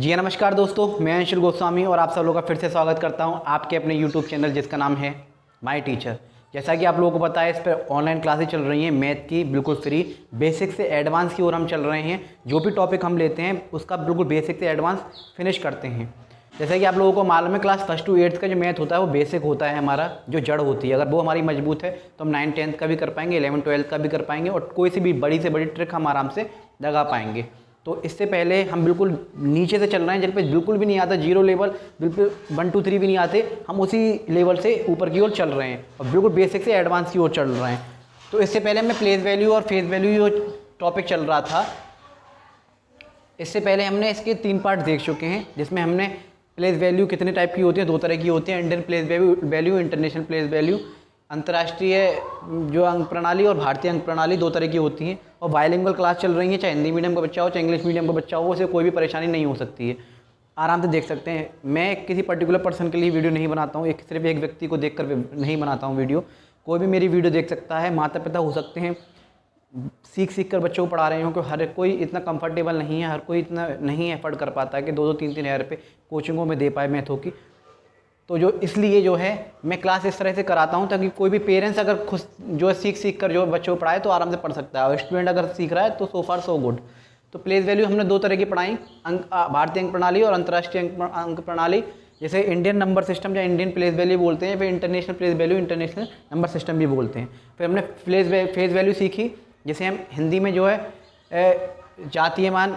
जी नमस्कार दोस्तों, मैं अंशुल गोस्वामी और आप सब लोगों का फिर से स्वागत करता हूं आपके अपने यूट्यूब चैनल जिसका नाम है माय टीचर। जैसा कि आप लोगों को पता है, इस पर ऑनलाइन क्लासेस चल रही हैं मैथ की, बिल्कुल फ्री। बेसिक से एडवांस की ओर हम चल रहे हैं। जो भी टॉपिक हम लेते हैं उसका बिल्कुल बेसिक से एडवांस फिनिश करते हैं। जैसा कि आप लोगों को मालूम है, क्लास 1 to 8 का जो मैथ होता है वो बेसिक होता है, हमारा जो जड़ होती है। अगर वो हमारी मजबूत है तो हम 9th 10th का भी कर पाएंगे, 11th 12th का भी कर पाएंगे और कोई सी भी बड़ी से बड़ी ट्रिक हम आराम से लगा पाएंगे। तो इससे पहले हम बिल्कुल नीचे से चल रहे हैं, जिन पे बिल्कुल भी नहीं आता, जीरो लेवल, बिल्कुल 1 2 3 भी नहीं आते, हम उसी लेवल से ऊपर की ओर चल रहे हैं और बिल्कुल बेसिक से एडवांस की ओर चल रहे हैं। तो इससे पहले हमें प्लेस वैल्यू और फेस वैल्यू जो टॉपिक चल रहा था, इससे पहले हमने इसके 3 पार्ट देख चुके हैं, जिसमें हमने प्लेस वैल्यू कितने टाइप की होती है, 2 तरह की होती है, Indian place value, international place value. अंतर्राष्ट्रीय जो अंक प्रणाली और भारतीय अंक प्रणाली 2 तरह की होती हैं। और बायलिंगुअल क्लास चल रही है, चाहे हिंदी मीडियम का बच्चा हो चाहे इंग्लिश मीडियम का बच्चा हो, उसे कोई भी परेशानी नहीं हो सकती है, आराम से देख सकते हैं। मैं किसी पर्टिकुलर पर्सन के लिए वीडियो नहीं बनाता हूँ, सिर्फ एक व्यक्ति को देख कर नहीं बनाता हूँ वीडियो। कोई भी मेरी वीडियो देख सकता है, माता पिता हो सकते हैं, सीख कर बच्चों को पढ़ा रहे हो, क्योंकि हर कोई इतना कंफर्टेबल नहीं है, हर कोई इतना नहीं एफर्ट कर पाता है कि 2-2 3-3 हज़ार रुपये कोचिंगों में दे पाए मैथों की। तो जो इसलिए जो है मैं क्लास इस तरह से कराता हूँ ताकि कोई भी पेरेंट्स अगर खुद जो है सीख कर जो बच्चों को पढ़ाए तो आराम से पढ़ सकता है, और स्टूडेंट अगर सीख रहा है तो सो फार सो गुड। तो प्लेस वैल्यू हमने 2 तरह की पढ़ाई, भारतीय अंक प्रणाली और अंतर्राष्ट्रीय अंक प्रणाली। जैसे इंडियन नंबर सिस्टम या इंडियन प्लेस वैल्यू बोलते हैं, फिर international place value, international number system भी बोलते हैं। फिर हमने फेस वैल्यू सीखी, जैसे हम हिंदी में जो है जातीय मान,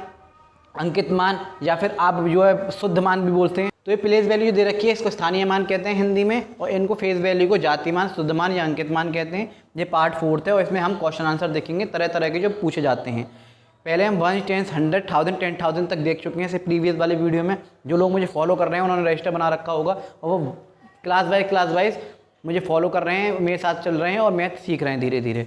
अंकित मान, या फिर आप जो है शुद्ध मान भी बोलते हैं। तो ये प्लेस वैल्यू दे रखी है, इसको स्थानीय मान कहते हैं हिंदी में, और इनको फेस वैल्यू को जातीय मान, शुद्ध मान या अंकित मान कहते हैं। ये पार्ट 4 है और इसमें हम क्वेश्चन आंसर देखेंगे तरह तरह के जो पूछे जाते हैं। पहले हम 1 10 100 1000 10,000 तक देख चुके हैं इसे प्रीवियस वाले वीडियो में। जो लोग मुझे फॉलो कर रहे हैं उन्होंने रजिस्टर बना रखा होगा और वो क्लास वाइज मुझे फॉलो कर रहे हैं, मेरे साथ चल रहे हैं और मैथ सीख रहे हैं धीरे धीरे।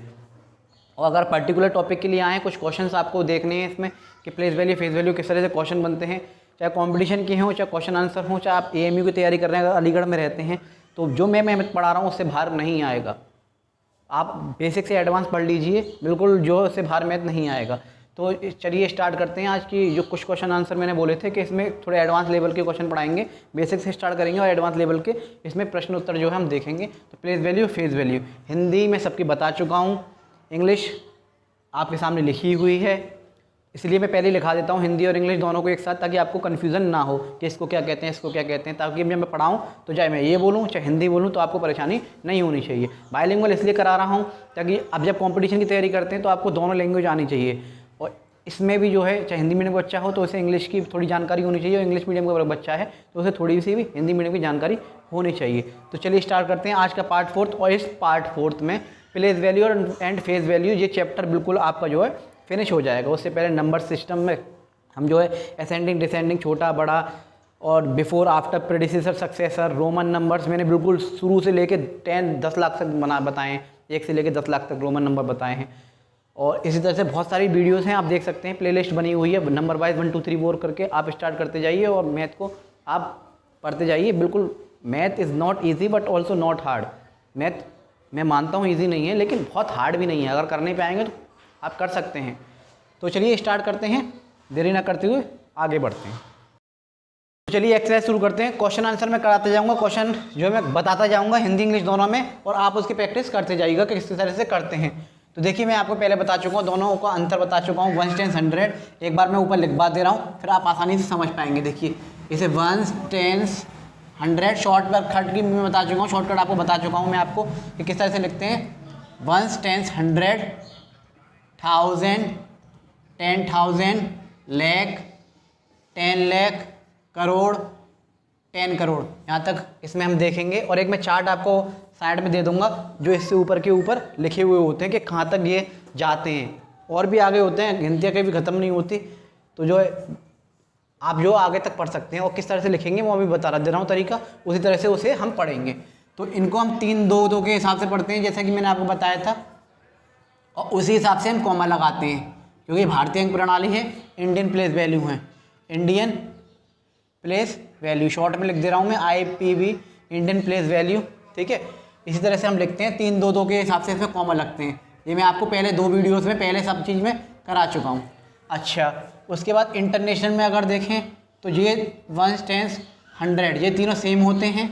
और अगर पर्टिकुलर टॉपिक के लिए आए, कुछ क्वेश्चंस आपको देखने हैं इसमें कि प्लेस वैल्यू फेस वैल्यू किस तरह से क्वेश्चन बनते हैं, चाहे कंपटीशन के हों, चाहे क्वेश्चन आंसर हों, चाहे आप AMU की तैयारी कर रहे हैं, अगर अलीगढ़ में रहते हैं तो जो मैं पढ़ा रहा हूँ उससे बाहर नहीं आएगा। आप बेसिक से एडवांस पढ़ लीजिए, बिल्कुल जो उससे बाहर मैथ नहीं आएगा। तो चलिए स्टार्ट करते हैं। आज की जो कुछ क्वेश्चन आंसर मैंने बोले थे कि इसमें थोड़े एडवांस लेवल के क्वेश्चन पढ़ाएंगे, बेसिक से स्टार्ट करेंगे और एडवांस लेवल के इसमें प्रश्न उत्तर जो है हम देखेंगे। तो place value face value Hindi में सबकी बता चुका हूँ, इंग्लिश आपके सामने लिखी हुई है, इसलिए मैं पहले लिखा देता हूँ हिंदी और इंग्लिश दोनों को एक साथ, ताकि आपको कन्फ्यूज़न ना हो कि इसको क्या कहते हैं, इसको क्या कहते हैं, ताकि जब मैं पढ़ाऊँ तो चाहे मैं ये बोलूँ चाहे हिंदी बोलूँ तो आपको परेशानी नहीं होनी चाहिए। बायलिंगुअल इसलिए करा रहा हूँ ताकि अब जब कॉम्पिटिशन की तैयारी करते हैं तो आपको दोनों लैंग्वेज आनी चाहिए, और इसमें भी जो है चाहे हिंदी मीडियम का बच्चा हो तो उसे इंग्लिश की थोड़ी जानकारी होनी चाहिए, और इंग्लिश मीडियम का बच्चा है तो उसे थोड़ी सी भी हिंदी मीडियम की जानकारी होनी चाहिए। तो चलिए स्टार्ट करते हैं आज का पार्ट 4। और इस पार्ट 4 में प्लेस वैल्यू और एंड फेस वैल्यू ये चैप्टर बिल्कुल आपका जो है फिनिश हो जाएगा। उससे पहले नंबर सिस्टम में हम जो है असेंडिंग डिसेंडिंग, छोटा बड़ा और before after predecessor successor, Roman numbers मैंने बिल्कुल शुरू से लेके 10 लाख तक बताए हैं, 1 से लेके 10 लाख तक रोमन नंबर बताए हैं। और इसी तरह से बहुत सारी वीडियोस हैं, आप देख सकते हैं, प्लेलिस्ट बनी हुई है नंबर वाइज 1 2 3 4 करके आप स्टार्ट करते जाइए और मैथ को आप पढ़ते जाइए। बिल्कुल math is not easy but also not hard. Math मैं मानता हूँ ईजी नहीं है लेकिन बहुत हार्ड भी नहीं है, अगर करने पे आएंगे तो आप कर सकते हैं। तो चलिए स्टार्ट करते हैं, देरी ना करते हुए आगे बढ़ते हैं। तो चलिए एक्सरसाइज शुरू करते हैं। क्वेश्चन आंसर मैं कराते जाऊंगा, क्वेश्चन जो है मैं बताता जाऊंगा हिंदी इंग्लिश दोनों में, और आप उसकी प्रैक्टिस करते जाइएगा कि किस तरह से करते हैं। तो देखिए मैं आपको पहले बता चुका हूँ, दोनों का अंतर बता चुका हूँ, 1 10 100। एक बार मैं ऊपर लिखवा दे रहा हूँ, फिर आप आसानी से समझ पाएंगे। देखिए इसे 1 10 100 शॉर्टकट की मैं बता चुका हूँ, शॉर्टकट आपको बता चुका हूँ मैं आपको कि किस तरह से लिखते हैं। 1 10 100 1000 10,000 लाख 10 लाख करोड़ 10 करोड़, यहाँ तक इसमें हम देखेंगे। और एक मैं चार्ट आपको साइड में दे दूंगा जो इससे ऊपर के ऊपर लिखे हुए होते हैं कि कहाँ तक ये जाते हैं, और भी आगे होते हैं, गिनतियाँ कभी ख़त्म नहीं होती। तो जो है आप जो आगे तक पढ़ सकते हैं और किस तरह से लिखेंगे वो अभी बता दे रहा हूँ तरीका, उसी तरह से उसे हम पढ़ेंगे। तो इनको हम 3 2 2 के हिसाब से पढ़ते हैं, जैसा कि मैंने आपको बताया था, और उसी हिसाब से हम कॉमा लगाते हैं, क्योंकि भारतीय अंक प्रणाली है, इंडियन प्लेस वैल्यू है, इंडियन प्लेस वैल्यू शॉर्ट में लिख दे रहा हूँ मैं IPV, इंडियन प्लेस वैल्यू, ठीक है। इसी तरह से हम लिखते हैं 3 2 2 के हिसाब से इसमें कॉमा लगते हैं। ये मैं आपको पहले 2 वीडियोस में पहले सब चीज़ में करा चुका हूँ। अच्छा, उसके बाद इंटरनेशनल में अगर देखें तो ये 1 10 100 ये तीनों सेम होते हैं।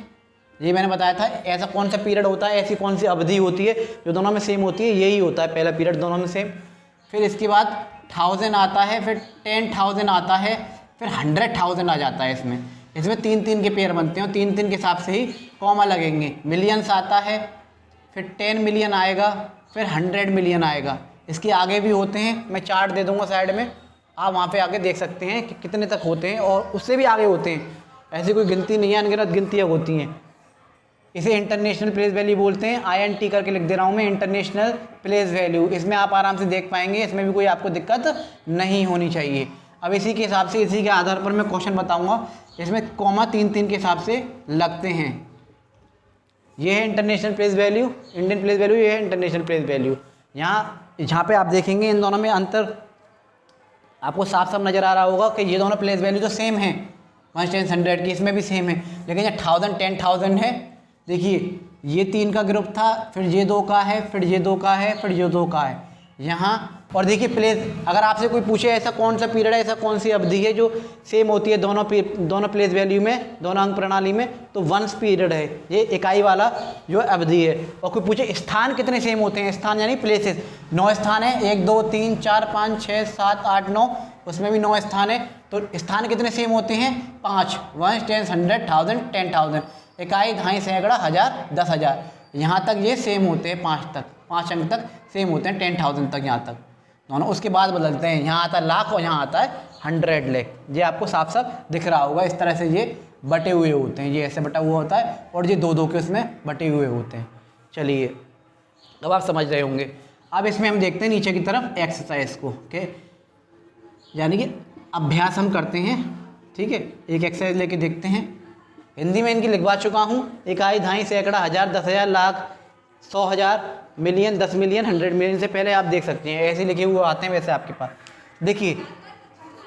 ये मैंने बताया था ऐसा कौन सा पीरियड होता है, ऐसी कौन सी अवधि होती है जो दोनों में सेम होती है, यही होता है पहला पीरियड दोनों में सेम। फिर इसके बाद 1000 आता है, फिर 10,000 आता है, फिर 100,000 आ जाता है। इसमें 3-3 के पेयर बनते हैं और 3-3 के हिसाब से ही कॉमा लगेंगे। मिलियंस आता है, फिर 10 मिलियन आएगा, फिर 100 मिलियन आएगा। इसके आगे भी होते हैं, मैं चार्ट दे दूंगा साइड में, आप वहाँ पे आके देख सकते हैं कि कितने तक होते हैं और उससे भी आगे होते हैं। ऐसी कोई गिनती नहीं है, अनगिनत गिनतियाँ होती हैं। इसे इंटरनेशनल प्लेस वैल्यू बोलते हैं। INT करके लिख दे रहा हूँ मैं, इंटरनेशनल प्लेस वैल्यू। इसमें आप आराम से देख पाएंगे, इसमें भी कोई आपको दिक्कत नहीं होनी चाहिए। अब इसी के हिसाब से, इसी के आधार पर मैं क्वेश्चन बताऊँगा। इसमें कॉमा 3-3 के हिसाब से लगते हैं। ये है international place value, Indian place value, ये है इंटरनेशनल प्लेस वैल्यू। जहाँ पे आप देखेंगे इन दोनों में अंतर आपको साफ साफ नज़र आ रहा होगा कि ये दोनों प्लेस वैल्यू तो सेम है, 1 10 100 की, इसमें भी सेम है। लेकिन ये 1000 10,000 है, देखिए ये 3 का ग्रुप था, फिर ये 2 का है, फिर ये 2 का है, फिर ये 2 का है यहाँ। और देखिए प्लेस, अगर आपसे कोई पूछे ऐसा कौन सा पीरियड है, ऐसा कौन सी अवधि है जो सेम होती है दोनों प्लेस वैल्यू में, दोनों अंक प्रणाली में, तो वंस पीरियड है, ये इकाई वाला जो अवधि है। और कोई पूछे स्थान कितने सेम होते हैं, स्थान यानी प्लेसेस, 9 स्थान है, 1 2 3 4 5 6 7 8 9, उसमें भी 9 स्थान है। तो स्थान कितने सेम होते हैं, 5, 1 10 100 1000 10,000। इकाई, दहाई, सैकड़ा, हज़ार, 10,000, यहाँ तक ये सेम होते हैं, 5 तक, 5 अंक तक सेम होते हैं, 10,000 तक यहाँ तक दोनों। उसके बाद बदलते हैं, यहाँ आता है लाख और यहाँ आता है 100 लाख। ये आपको साफ साफ दिख रहा होगा, इस तरह से ये बटे हुए होते हैं, ये ऐसे बटा हुआ होता है और ये 2-2 के उसमें बटे हुए होते हैं। चलिए अब आप समझ रहे होंगे। अब इसमें हम देखते हैं नीचे की तरफ एक्सरसाइज को, ओके, यानी कि अभ्यास हम करते हैं, ठीक है। एक एक्सरसाइज लेके देखते हैं। हिंदी में इनकी लिखवा चुका हूँ, इकाई, दहाई, सैकड़ा, हज़ार, 10,000, लाख, 100,000, मिलियन, 10 मिलियन, 100 मिलियन से पहले आप देख सकते हैं, ऐसे लिखे हुए आते हैं वैसे आपके पास। देखिए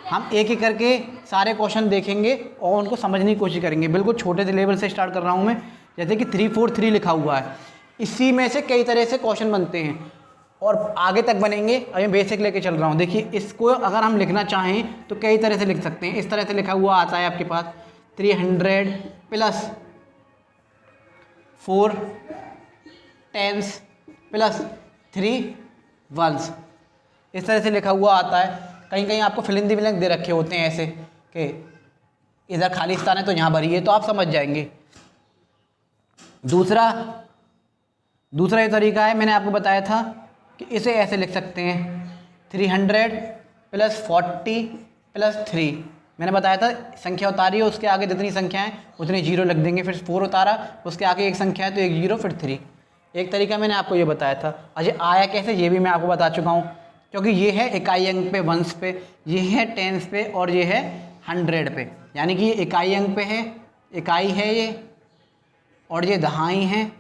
हम एक एक करके सारे क्वेश्चन देखेंगे और उनको समझने की कोशिश करेंगे। बिल्कुल छोटे से लेवल से स्टार्ट कर रहा हूँ मैं, जैसे कि 3-4-3 लिखा हुआ है, इसी में से कई तरह से क्वेश्चन बनते हैं और आगे तक बनेंगे। अभी बेसिक लेके चल रहा हूँ। देखिए इसको अगर हम लिखना चाहें तो कई तरह से लिख सकते हैं। इस तरह से लिखा हुआ आता है आपके पास, 300 प्लस 4 10s प्लस 3 1s, इस तरह से लिखा हुआ आता है। कहीं कहीं आपको फिलिंदी ब्लैंक दे रखे होते हैं ऐसे कि इधर खाली स्थान है तो यहाँ भरिए, तो आप समझ जाएंगे। दूसरा ये तरीका है, मैंने आपको बताया था कि इसे ऐसे लिख सकते हैं, 300 प्लस 40 प्लस 3। मैंने बताया था संख्या उतारी है, उसके आगे जितनी संख्या है उतनी जीरो लग देंगे, फिर 4 उतारा, उसके आगे एक संख्या है तो एक जीरो, फिर 3। एक तरीका मैंने आपको ये बताया था। अच्छा आया कैसे, ये भी मैं आपको बता चुका हूँ, क्योंकि ये है इकाई अंक पे, वंस पे, ये है टेंस पे और ये है 100 पे। यानी कि ये इकाई अंक पे है, इकाई है ये, और ये दहाई है,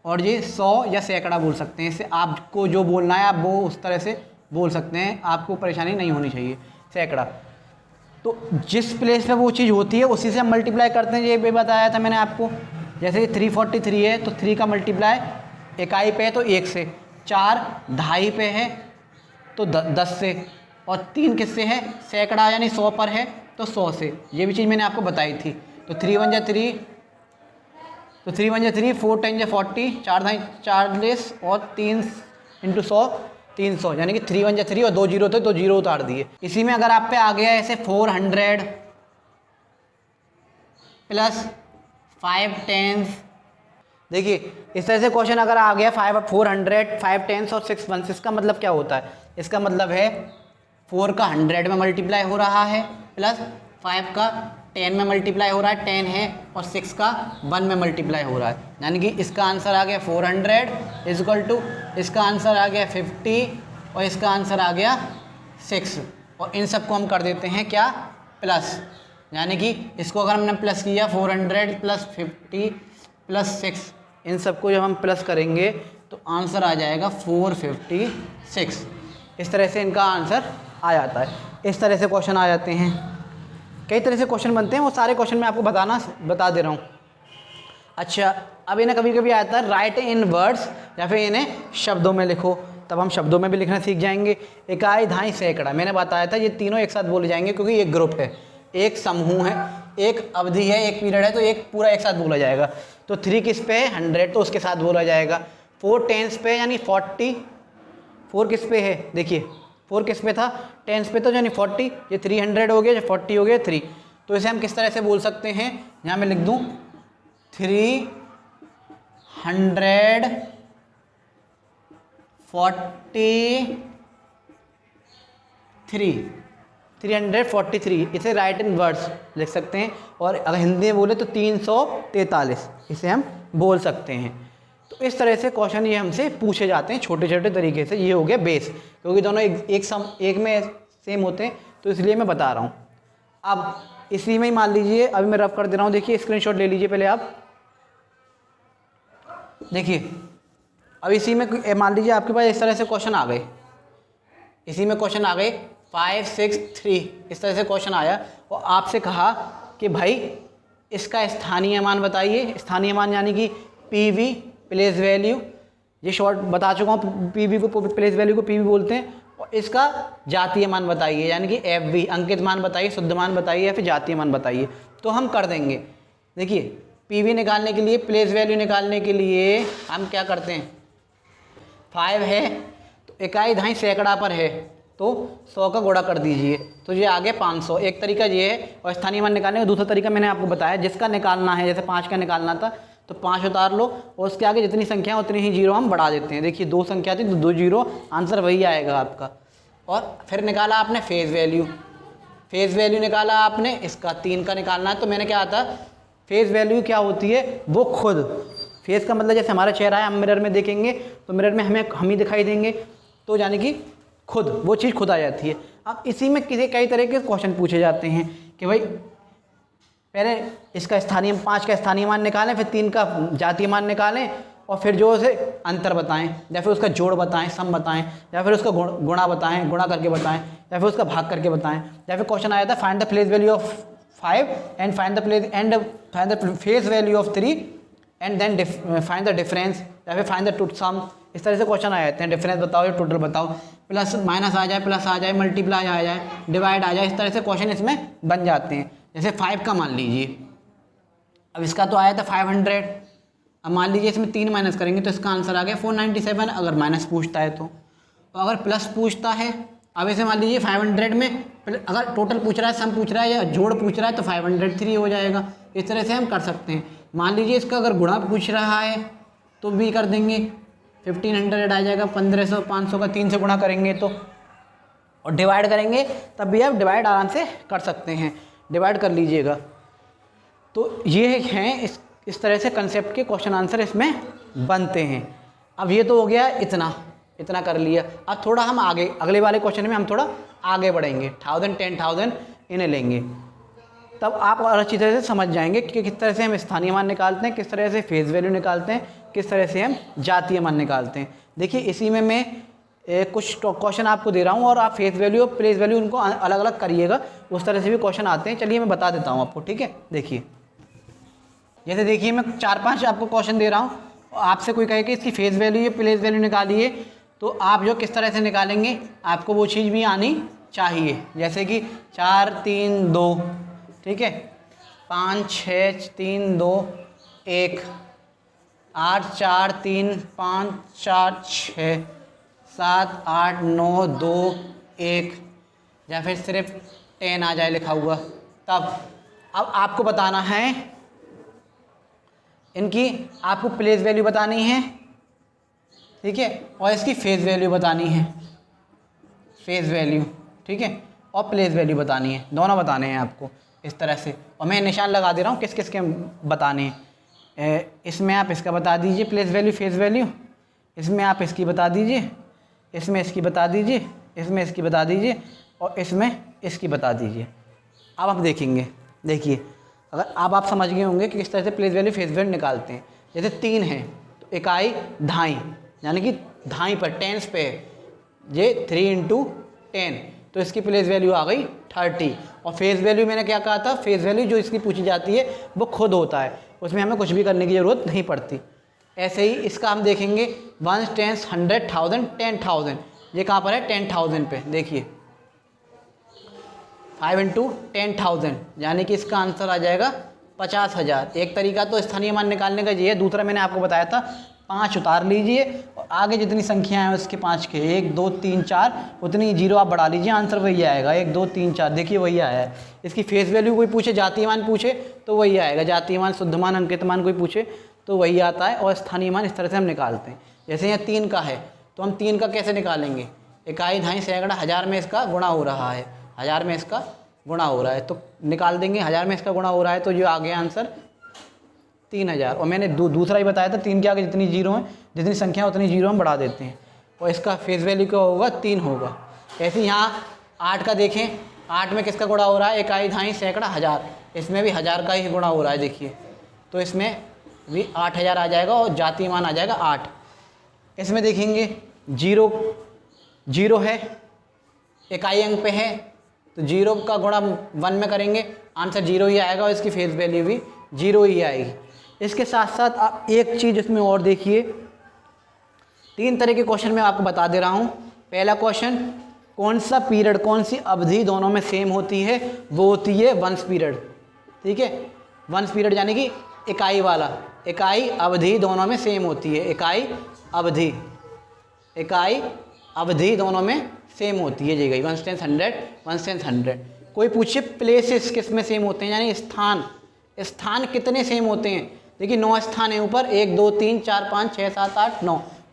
और ये 100 या सैकड़ा बोल सकते हैं। इससे आपको जो बोलना है आप वो उस तरह से बोल सकते हैं, आपको परेशानी नहीं होनी चाहिए। सैकड़ा तो जिस प्लेस पे वो चीज़ होती है उसी से हम मल्टीप्लाई करते हैं, ये भी बताया था मैंने आपको। जैसे 343 है तो 3 का मल्टीप्लाई इकाई पे है तो 1 से, 4 दहाई पे है तो 10 से, और 3 किससे है, सैकड़ा यानी 100 पर है तो 100 से। ये भी चीज़ मैंने आपको बताई थी। तो 3 1 जा 3, तो 3 1 जा 3, 4 10 जा 40, 4 दहाई 40 और 3 इंटू 100 300, यानी कि 3 1 जा 3 और 2 जीरो थे तो जीरो उतार दिए। इसी में अगर आप पे आ गया ऐसे 400 प्लस 5 10s, देखिए इस तरह से क्वेश्चन अगर आ गया 400 5 10s और 6 1s, इसका मतलब क्या होता है, इसका मतलब है 4 का 100 में मल्टीप्लाई हो रहा है प्लस 5 का 10 में मल्टीप्लाई हो रहा है, 10 है, और 6 का 1 में मल्टीप्लाई हो रहा है। यानी कि इसका आंसर आ गया 400 इजक्वल टू, इसका आंसर आ गया 50 और इसका आंसर आ गया 6, और इन सबको हम कर देते हैं क्या, प्लस। यानी कि इसको अगर हमने प्लस किया 400 प्लस 50 प्लस 6, इन सबको जब हम प्लस करेंगे तो आंसर आ जाएगा 456। इस तरह से इनका आंसर आ जाता है। इस तरह से क्वेश्चन आ जाते हैं, कई तरह से क्वेश्चन बनते हैं, वो सारे क्वेश्चन मैं आपको बता दे रहा हूँ। अच्छा अब इन्हें कभी कभी आता है राइट इन वर्ड्स, या फिर इन्हें शब्दों में लिखो। तब हम शब्दों में भी लिखना सीख जाएंगे। इकाई, दहाई, सैकड़ा, मैंने बताया था ये तीनों एक साथ बोले जाएंगे क्योंकि एक ग्रुप है, एक समूह है, एक अवधि है, एक पीरियड है, तो एक पूरा एक साथ बोला जाएगा। तो 3 किस पे है? 100, तो उसके साथ बोला जाएगा। 4 टेंस पे यानी 40, 4 किस पे है? देखिए 4 किस पे था? टेंस पे, तो यानी 40, ये 300 हो गया, जो 40 हो गया 3। तो इसे हम किस तरह से बोल सकते हैं? यहाँ मैं लिख दूँ 343, इसे राइट इन वर्ड्स लिख सकते हैं। और अगर हिंदी में बोले तो 343 इसे हम बोल सकते हैं। तो इस तरह से क्वेश्चन ये हमसे पूछे जाते हैं छोटे छोटे तरीके से। ये हो गया बेस, क्योंकि दोनों एक में सेम होते हैं, तो इसलिए मैं बता रहा हूँ। अब इसी में ही मान लीजिए, अभी मैं रफ कर दे रहा हूँ, देखिए स्क्रीनशॉट ले लीजिए पहले आप। देखिए अब इसी में मान लीजिए आपके पास इस तरह से क्वेश्चन आ गए, इसी में क्वेश्चन आ गए 5, 6, 3, इस तरह से क्वेश्चन आया और आपसे कहा कि भाई इसका स्थानीय मान बताइए। स्थानीय मान यानी कि पीवी, प्लेस वैल्यू, ये शॉर्ट बता चुका हूँ, पीवी को, प्लेस वैल्यू को पीवी बोलते हैं। और इसका जातीय मान बताइए, यानी कि एफवी, अंकित मान बताइए, शुद्ध मान बताइए या फिर जातीय मान बताइए। तो हम कर देंगे। देखिए पीवी निकालने के लिए, प्लेस वैल्यू निकालने के लिए हम क्या करते हैं? 5 है तो इकाई, दहाई, सैकड़ा पर है तो 100 का गुणा कर दीजिए, तो ये आगे 500। एक तरीका ये है। और स्थानीय मान निकालने का दूसरा तरीका मैंने आपको बताया, जिसका निकालना है, जैसे 5 का निकालना था तो 5 उतार लो और उसके आगे जितनी संख्या है उतनी ही जीरो हम बढ़ा देते हैं। देखिए 2 संख्या थी तो 2 जीरो, आंसर वही आएगा आपका। और फिर निकाला आपने फेज वैल्यू, फेज वैल्यू निकाला आपने, इसका 3 का निकालना है। तो मैंने क्या आता, फेज वैल्यू क्या होती है? वो खुद, फेस का मतलब जैसे हमारा चेहरा है, हम मिरर में देखेंगे तो मिरर में हम ही दिखाई देंगे, तो यानी कि खुद वो चीज़ खुद आ जाती है। अब इसी में कई तरह के क्वेश्चन पूछे जाते हैं कि भाई पहले इसका स्थानीय, 5 का स्थानीय मान निकालें, फिर 3 का जातीय मान निकालें और फिर जो उसे अंतर बताएं, या फिर उसका जोड़ बताएं, सम बताएं, या फिर उसका गुणा बताएं, गुणा करके बताएं, या फिर उसका भाग करके बताएं। या फिर क्वेश्चन आया था find the place value of 5 and find the face value of 3 and then find the difference, या फिर फाइंड द टोटल सम। इस तरह से क्वेश्चन आ जाते हैं, डिफरेंस बताओ या टोटल बताओ, प्लस माइनस आ जाए, प्लस आ जाए, मल्टीप्लाई आ जाए, डिवाइड आ जाए, इस तरह से क्वेश्चन इसमें बन जाते हैं। जैसे 5 का मान लीजिए, अब इसका तो आया था 500, अब मान लीजिए इसमें 3 माइनस करेंगे तो इसका आंसर आ गया 497, अगर माइनस पूछता है तो। अगर प्लस पूछता है, अब इसे मान लीजिए 500 में अगर टोटल पूछ रहा है, सम पूछ रहा है या जोड़ पूछ रहा है तो 503 हो जाएगा। इस तरह से हम कर सकते हैं। मान लीजिए इसका अगर गुणा पूछ रहा है तो भी कर देंगे, 1500 आ जाएगा, 1500, 500 का 3 से गुणा करेंगे तो, और डिवाइड करेंगे तब भी आप डिवाइड आराम से कर सकते हैं, डिवाइड कर लीजिएगा। तो ये हैं इस तरह से कंसेप्ट के क्वेश्चन आंसर इसमें बनते हैं। अब ये तो हो गया इतना कर लिया। अब थोड़ा हम आगे, अगले वाले क्वेश्चन में हम थोड़ा आगे बढ़ेंगे, 1000, 10,000 इन्हें लेंगे, तब आप और अच्छी तरह से समझ जाएंगे कि किस तरह से हम स्थानीय मान निकालते हैं, किस तरह से फेज वैल्यू निकालते हैं, किस तरह से हम जातीय मान निकालते हैं। देखिए इसी में मैं कुछ क्वेश्चन आपको दे रहा हूँ और आप फेज वैल्यू और प्लेस वैल्यू उनको अलग अलग करिएगा, उस तरह से भी क्वेश्चन आते हैं। चलिए मैं बता देता हूँ आपको, ठीक है। देखिए जैसे देखिए मैं 4-5 आपको क्वेश्चन दे रहा हूँ, आपसे कोई कहे कि इसकी फेज वैल्यू या प्लेस वैल्यू निकालिए, तो आप जो किस तरह से निकालेंगे आपको वो चीज़ भी आनी चाहिए। जैसे कि 4, 3, 2, ठीक है, 5, 6, 3, 2, 1, 8, 4, 3, 5, 4, 6, 7, 8, 9, 2, 1, या फिर सिर्फ 10 आ जाए लिखा हुआ। तब अब आपको बताना है, इनकी आपको प्लेस वैल्यू बतानी है, ठीक है, और इसकी फेज वैल्यू बतानी है, फेज वैल्यू, ठीक है, और प्लेस वैल्यू बतानी है, दोनों बताने हैं आपको इस तरह से। और मैं निशान लगा दे रहा हूँ किस किस के बताने हैं। इसमें आप इसका बता दीजिए प्लेस वैल्यू, फेज वैल्यू, इसमें आप इसकी बता दीजिए, इसमें इसकी बता दीजिए, इसमें इसकी बता दीजिए, और इसमें इसकी बता दीजिए। अब आप देखेंगे, देखिए अगर अब आप समझ गए होंगे कि किस तरह से प्लेस वैल्यू फेज वैल्यू निकालते हैं। जैसे 3 है तो इकाई दहाई, यानी कि दहाई पर, टेंस पे, ये 3 × 10, तो इसकी प्लेस वैल्यू आ गई 30। और फेज वैल्यू मैंने क्या कहा था, फेज वैल्यू जो इसकी पूछी जाती है वो खुद होता है, उसमें हमें कुछ भी करने की ज़रूरत नहीं पड़ती। ऐसे ही इसका हम देखेंगे 1 10 100 1000 10,000, ये कहाँ पर है 10,000 पे, देखिए 5 × 10,000 यानी कि इसका आंसर आ जाएगा 50,000। एक तरीका तो स्थानीय मान निकालने का ये है, दूसरा मैंने आपको बताया था 5 उतार लीजिए और आगे जितनी संख्या है उसके 5 के 1 2 3 4 उतनी जीरो आप बढ़ा लीजिए, आंसर वही आएगा 1 2 3 4, देखिए वही आया है। इसकी फेस वैल्यू कोई पूछे, जातीय मान पूछे तो वही आएगा, जातीय मान शुद्ध मान अंकित मान कोई पूछे तो वही आता है। और स्थानीय मान इस तरह से हम निकालते हैं। जैसे यहाँ 3 का है तो हम 3 का कैसे निकालेंगे, इकाई दहाई सैकड़ा, हज़ार में इसका गुणा हो रहा है, हज़ार में इसका गुणा हो रहा है तो निकाल देंगे, हज़ार में इसका गुणा हो रहा है तो जो आ गया आंसर 3000। और मैंने दूसरा ही बताया था 3 के आगे जितनी जीरो हैं, जितनी संख्या उतनी जीरो हम बढ़ा देते हैं और इसका फेस वैल्यू क्या होगा 3 होगा। ऐसे यहाँ 8 का देखें, 8 में किसका गुणा हो रहा है, इकाई दहाई सैकड़ा हज़ार, इसमें भी हज़ार का ही गुणा हो रहा है देखिए, तो इसमें भी 8000 आ जाएगा और जातीय मान आ जाएगा 8। इसमें देखेंगे जीरो है, इकाई अंक पे है तो जीरो का गुणा 1 में करेंगे, आंसर जीरो ही आएगा और इसकी फेस वैल्यू भी जीरो ही आएगी। इसके साथ साथ आप एक चीज़ इसमें और देखिए, 3 तरह के क्वेश्चन मैं आपको बता दे रहा हूँ। पहला क्वेश्चन, कौन सा पीरियड, कौन सी अवधि दोनों में सेम होती है, वो होती है वंश पीरियड, ठीक है। वंश पीरियड यानी कि इकाई वाला, इकाई अवधि दोनों में सेम होती है, इकाई अवधि दोनों में सेम होती है, जी गई 1 10 100 1 10 100। कोई पूछे प्लेसेस किस में सेम होते हैं, यानी स्थान कितने सेम होते हैं, देखिए 9 स्थान है ऊपर, 1 2 3 4 5 6 7 8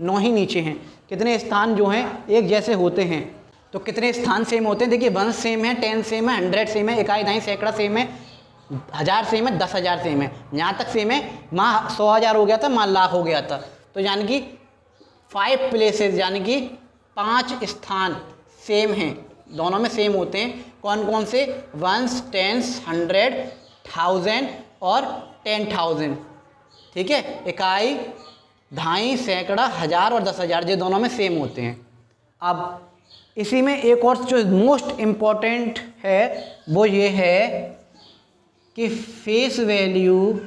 9 ही नीचे हैं। कितने स्थान जो हैं एक जैसे होते हैं, तो कितने स्थान सेम होते हैं, देखिए 1 सेम है, 10 सेम है, 100 सेम है, इकाई दहाई सैकड़ा सेम है, 1000 सेम है, 10,000 सेम है, यहाँ तक सेम है, माँ 100,000 हो गया था, माँ लाख हो गया था। तो यानी कि 5 प्लेसेस यानी कि 5 स्थान सेम हैं, दोनों में सेम होते हैं। कौन कौन से, 1 10 100 1000 और 10,000, ठीक है। इकाई दहाई सैकड़ा हज़ार और 10,000 ये दोनों में सेम होते हैं। अब इसी में एक और जो मोस्ट इम्पॉर्टेंट है वो ये है कि फेस वैल्यू,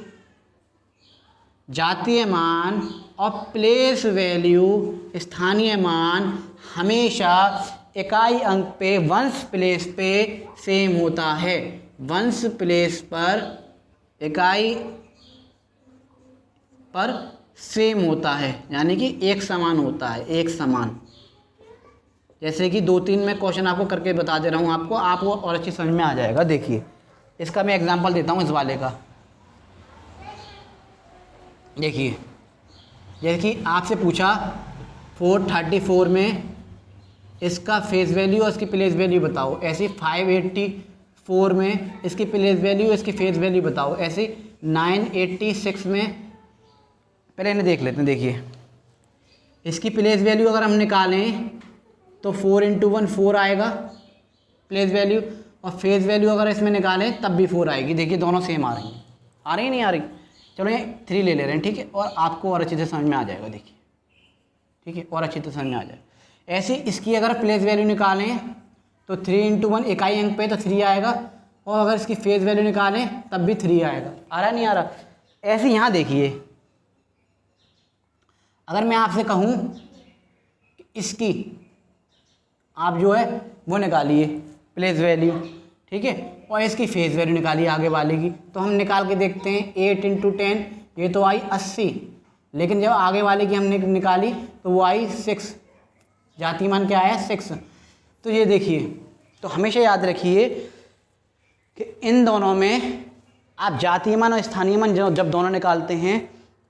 जातीय मान और प्लेस वैल्यू, स्थानीय मान हमेशा इकाई अंक पे वंश प्लेस पे सेम होता है। वंश प्लेस पर इकाई पर सेम होता है, यानी कि एक समान होता है, एक समान। जैसे कि 2-3 में क्वेश्चन आपको करके बता दे रहा हूँ आपको और अच्छी समझ में आ जाएगा। देखिए इसका मैं एग्जांपल देता हूँ इस वाले का। देखिए जैसे कि आपसे पूछा 434 में इसका फेस वैल्यू और इसकी प्लेस वैल्यू बताओ, ऐसे 584 में इसकी प्लेस वैल्यू इसकी फेस वैल्यू बताओ, ऐसे 986 में, पहले इन्हें देख लेते हैं। देखिए इसकी प्लेस वैल्यू अगर हम निकालें तो 4 × 1 4 आएगा प्लेस वैल्यू, और फेस वैल्यू अगर इसमें निकालें तब भी 4 आएगी। देखिए दोनों सेम आ रही हैं, आ रही नहीं आ रही, चलो ये 3 ले रहे हैं, ठीक है, और आपको और अच्छे से समझ में आ जाएगा। देखिए ठीक है, और अच्छे से समझ में आ जाएगा। ऐसे इसकी अगर प्लेस वैल्यू निकालें तो 3 × 1 इकाई अंक पे तो 3 आएगा, और अगर इसकी फेस वैल्यू निकालें तब भी 3 आएगा। आ रहा नहीं आ रहा? ऐसे यहाँ देखिए, अगर मैं आपसे कहूँ इसकी आप जो है वो निकालिए प्लेस वैल्यू, ठीक है, और इसकी फेस वैल्यू निकालिए आगे वाले की, तो हम निकाल के देखते हैं 8 × 10 ये तो आई 80, लेकिन जब आगे वाले की हमने निकाली तो वो आई 6, जातीय मान क्या आया 6। तो ये देखिए, तो हमेशा याद रखिए कि इन दोनों में आप जातीय मान और स्थानीय मान जब दोनों निकालते हैं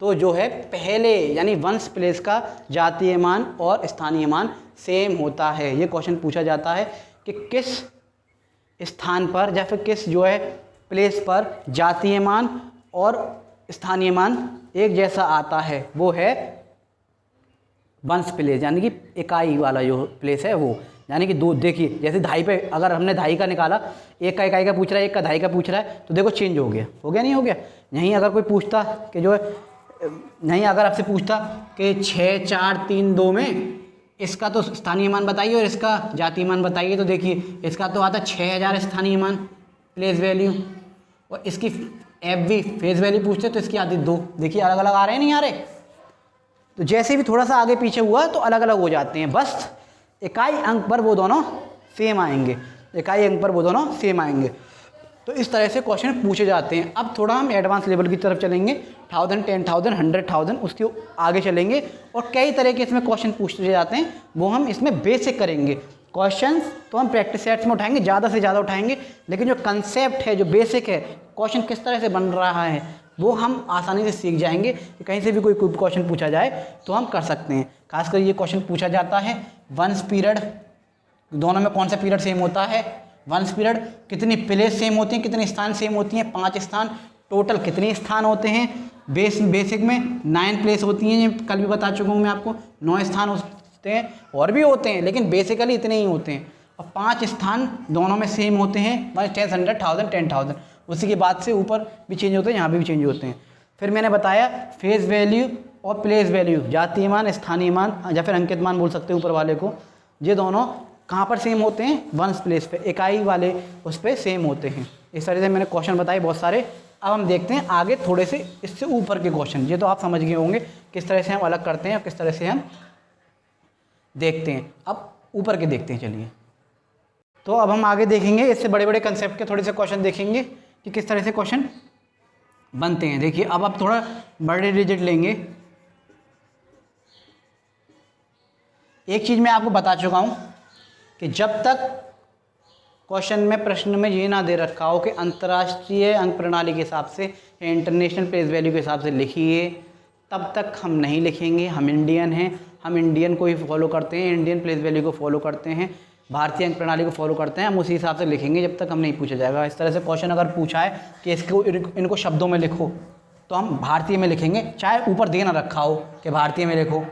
तो जो है पहले यानी वंश प्लेस का जातीय मान और स्थानीय मान सेम होता है। ये क्वेश्चन पूछा जाता है कि किस स्थान पर या फिर किस जो है प्लेस पर जातीय मान और स्थानीय मान एक जैसा आता है, वो है वंश प्लेस यानी कि इकाई वाला जो प्लेस है वो। यानी कि दो, देखिए जैसे दहाई पे अगर हमने दहाई का निकाला, एक का इकाई का पूछ रहा है, एक का दहाई का पूछ रहा है, तो देखो चेंज हो गया नहीं हो गया। यहीं अगर कोई पूछता कि जो है, नहीं अगर आपसे पूछता कि 6 4 3 2 में इसका तो स्थानीय मान बताइए और इसका जातीय मान बताइए, तो देखिए इसका तो आता 6000 स्थानीय मान प्लेस वैल्यू, और इसकी FV फेस वैल्यू पूछते तो इसकी आती 2। देखिए अलग अलग आ रहे हैं नहीं आ रहे, तो जैसे भी थोड़ा सा आगे पीछे हुआ तो अलग अलग हो जाते हैं, बस इकाई अंक पर वो दोनों सेम आएंगे, इकाई अंक पर वो दोनों सेम आएंगे। तो इस तरह से क्वेश्चन पूछे जाते हैं। अब थोड़ा हम एडवांस लेवल की तरफ चलेंगे, 1000, 10,000, 100,000, उसके आगे चलेंगे और कई तरह के इसमें क्वेश्चन पूछे जाते हैं, वो हम इसमें बेसिक करेंगे। क्वेश्चंस तो हम प्रैक्टिस सेट्स में उठाएंगे, ज़्यादा से ज़्यादा उठाएंगे, लेकिन जो कंसेप्ट है, जो बेसिक है, क्वेश्चन किस तरह से बन रहा है, वो हम आसानी से सीख जाएंगे कि कहीं से भी कोई क्वेश्चन पूछा जाए तो हम कर सकते हैं। खासकर ये क्वेश्चन पूछा जाता है वंस पीरियड, दोनों में कौन सा पीरियड सेम होता है, वंस पीरियड कितनी प्लेस सेम होती हैं, कितने स्थान सेम होती हैं, 5 स्थान, टोटल कितने स्थान होते हैं, बेसिक में 9 प्लेस होती हैं, कल भी बता चुका हूँ मैं आपको, 9 स्थान होते हैं, और भी होते हैं लेकिन बेसिकली इतने ही होते हैं, और 5 स्थान दोनों में सेम होते हैं, 10, 100,000, 10,000, उसी के बाद से ऊपर भी चेंज होते हैं, यहाँ भी चेंज होते हैं। फिर मैंने बताया फेस वैल्यू और प्लेस वैल्यू, जातीय मान, स्थानीय मान या फिर अंकित मान बोल सकते हैं ऊपर वाले को, ये दोनों कहाँ पर सेम होते हैं, वंस प्लेस पे, इकाई वाले उस पर सेम होते हैं। इस तरह से मैंने क्वेश्चन बताए बहुत सारे। अब हम देखते हैं आगे थोड़े से इससे ऊपर के क्वेश्चन, ये तो आप समझ गए होंगे किस तरह से हम अलग करते हैं और किस तरह से हम देखते हैं। अब ऊपर के देखते हैं, चलिए। तो अब हम आगे देखेंगे, इससे बड़े बड़े कंसेप्ट के थोड़े से क्वेश्चन देखेंगे कि किस तरह से क्वेश्चन बनते हैं। देखिए अब आप थोड़ा बड़े डिजिट लेंगे। एक चीज़ मैं आपको बता चुका हूँ कि जब तक क्वेश्चन में, प्रश्न में ये ना दे रखा हो कि अंतर्राष्ट्रीय अंक प्रणाली के हिसाब से या इंटरनेशनल प्लेस वैल्यू के हिसाब से लिखिए, तब तक हम नहीं लिखेंगे। हम इंडियन हैं, हम इंडियन को ही फॉलो करते हैं, इंडियन प्लेस वैल्यू को फॉलो करते हैं, भारतीय अंक प्रणाली को फॉलो करते हैं, हम उसी हिसाब से लिखेंगे जब तक हम नहीं पूछा जाएगा। इस तरह से क्वेश्चन अगर पूछा है कि इसको, इनको शब्दों में लिखो, तो हम भारतीय में लिखेंगे, चाहे ऊपर दे ना रखा हो कि भारतीय में लिखो,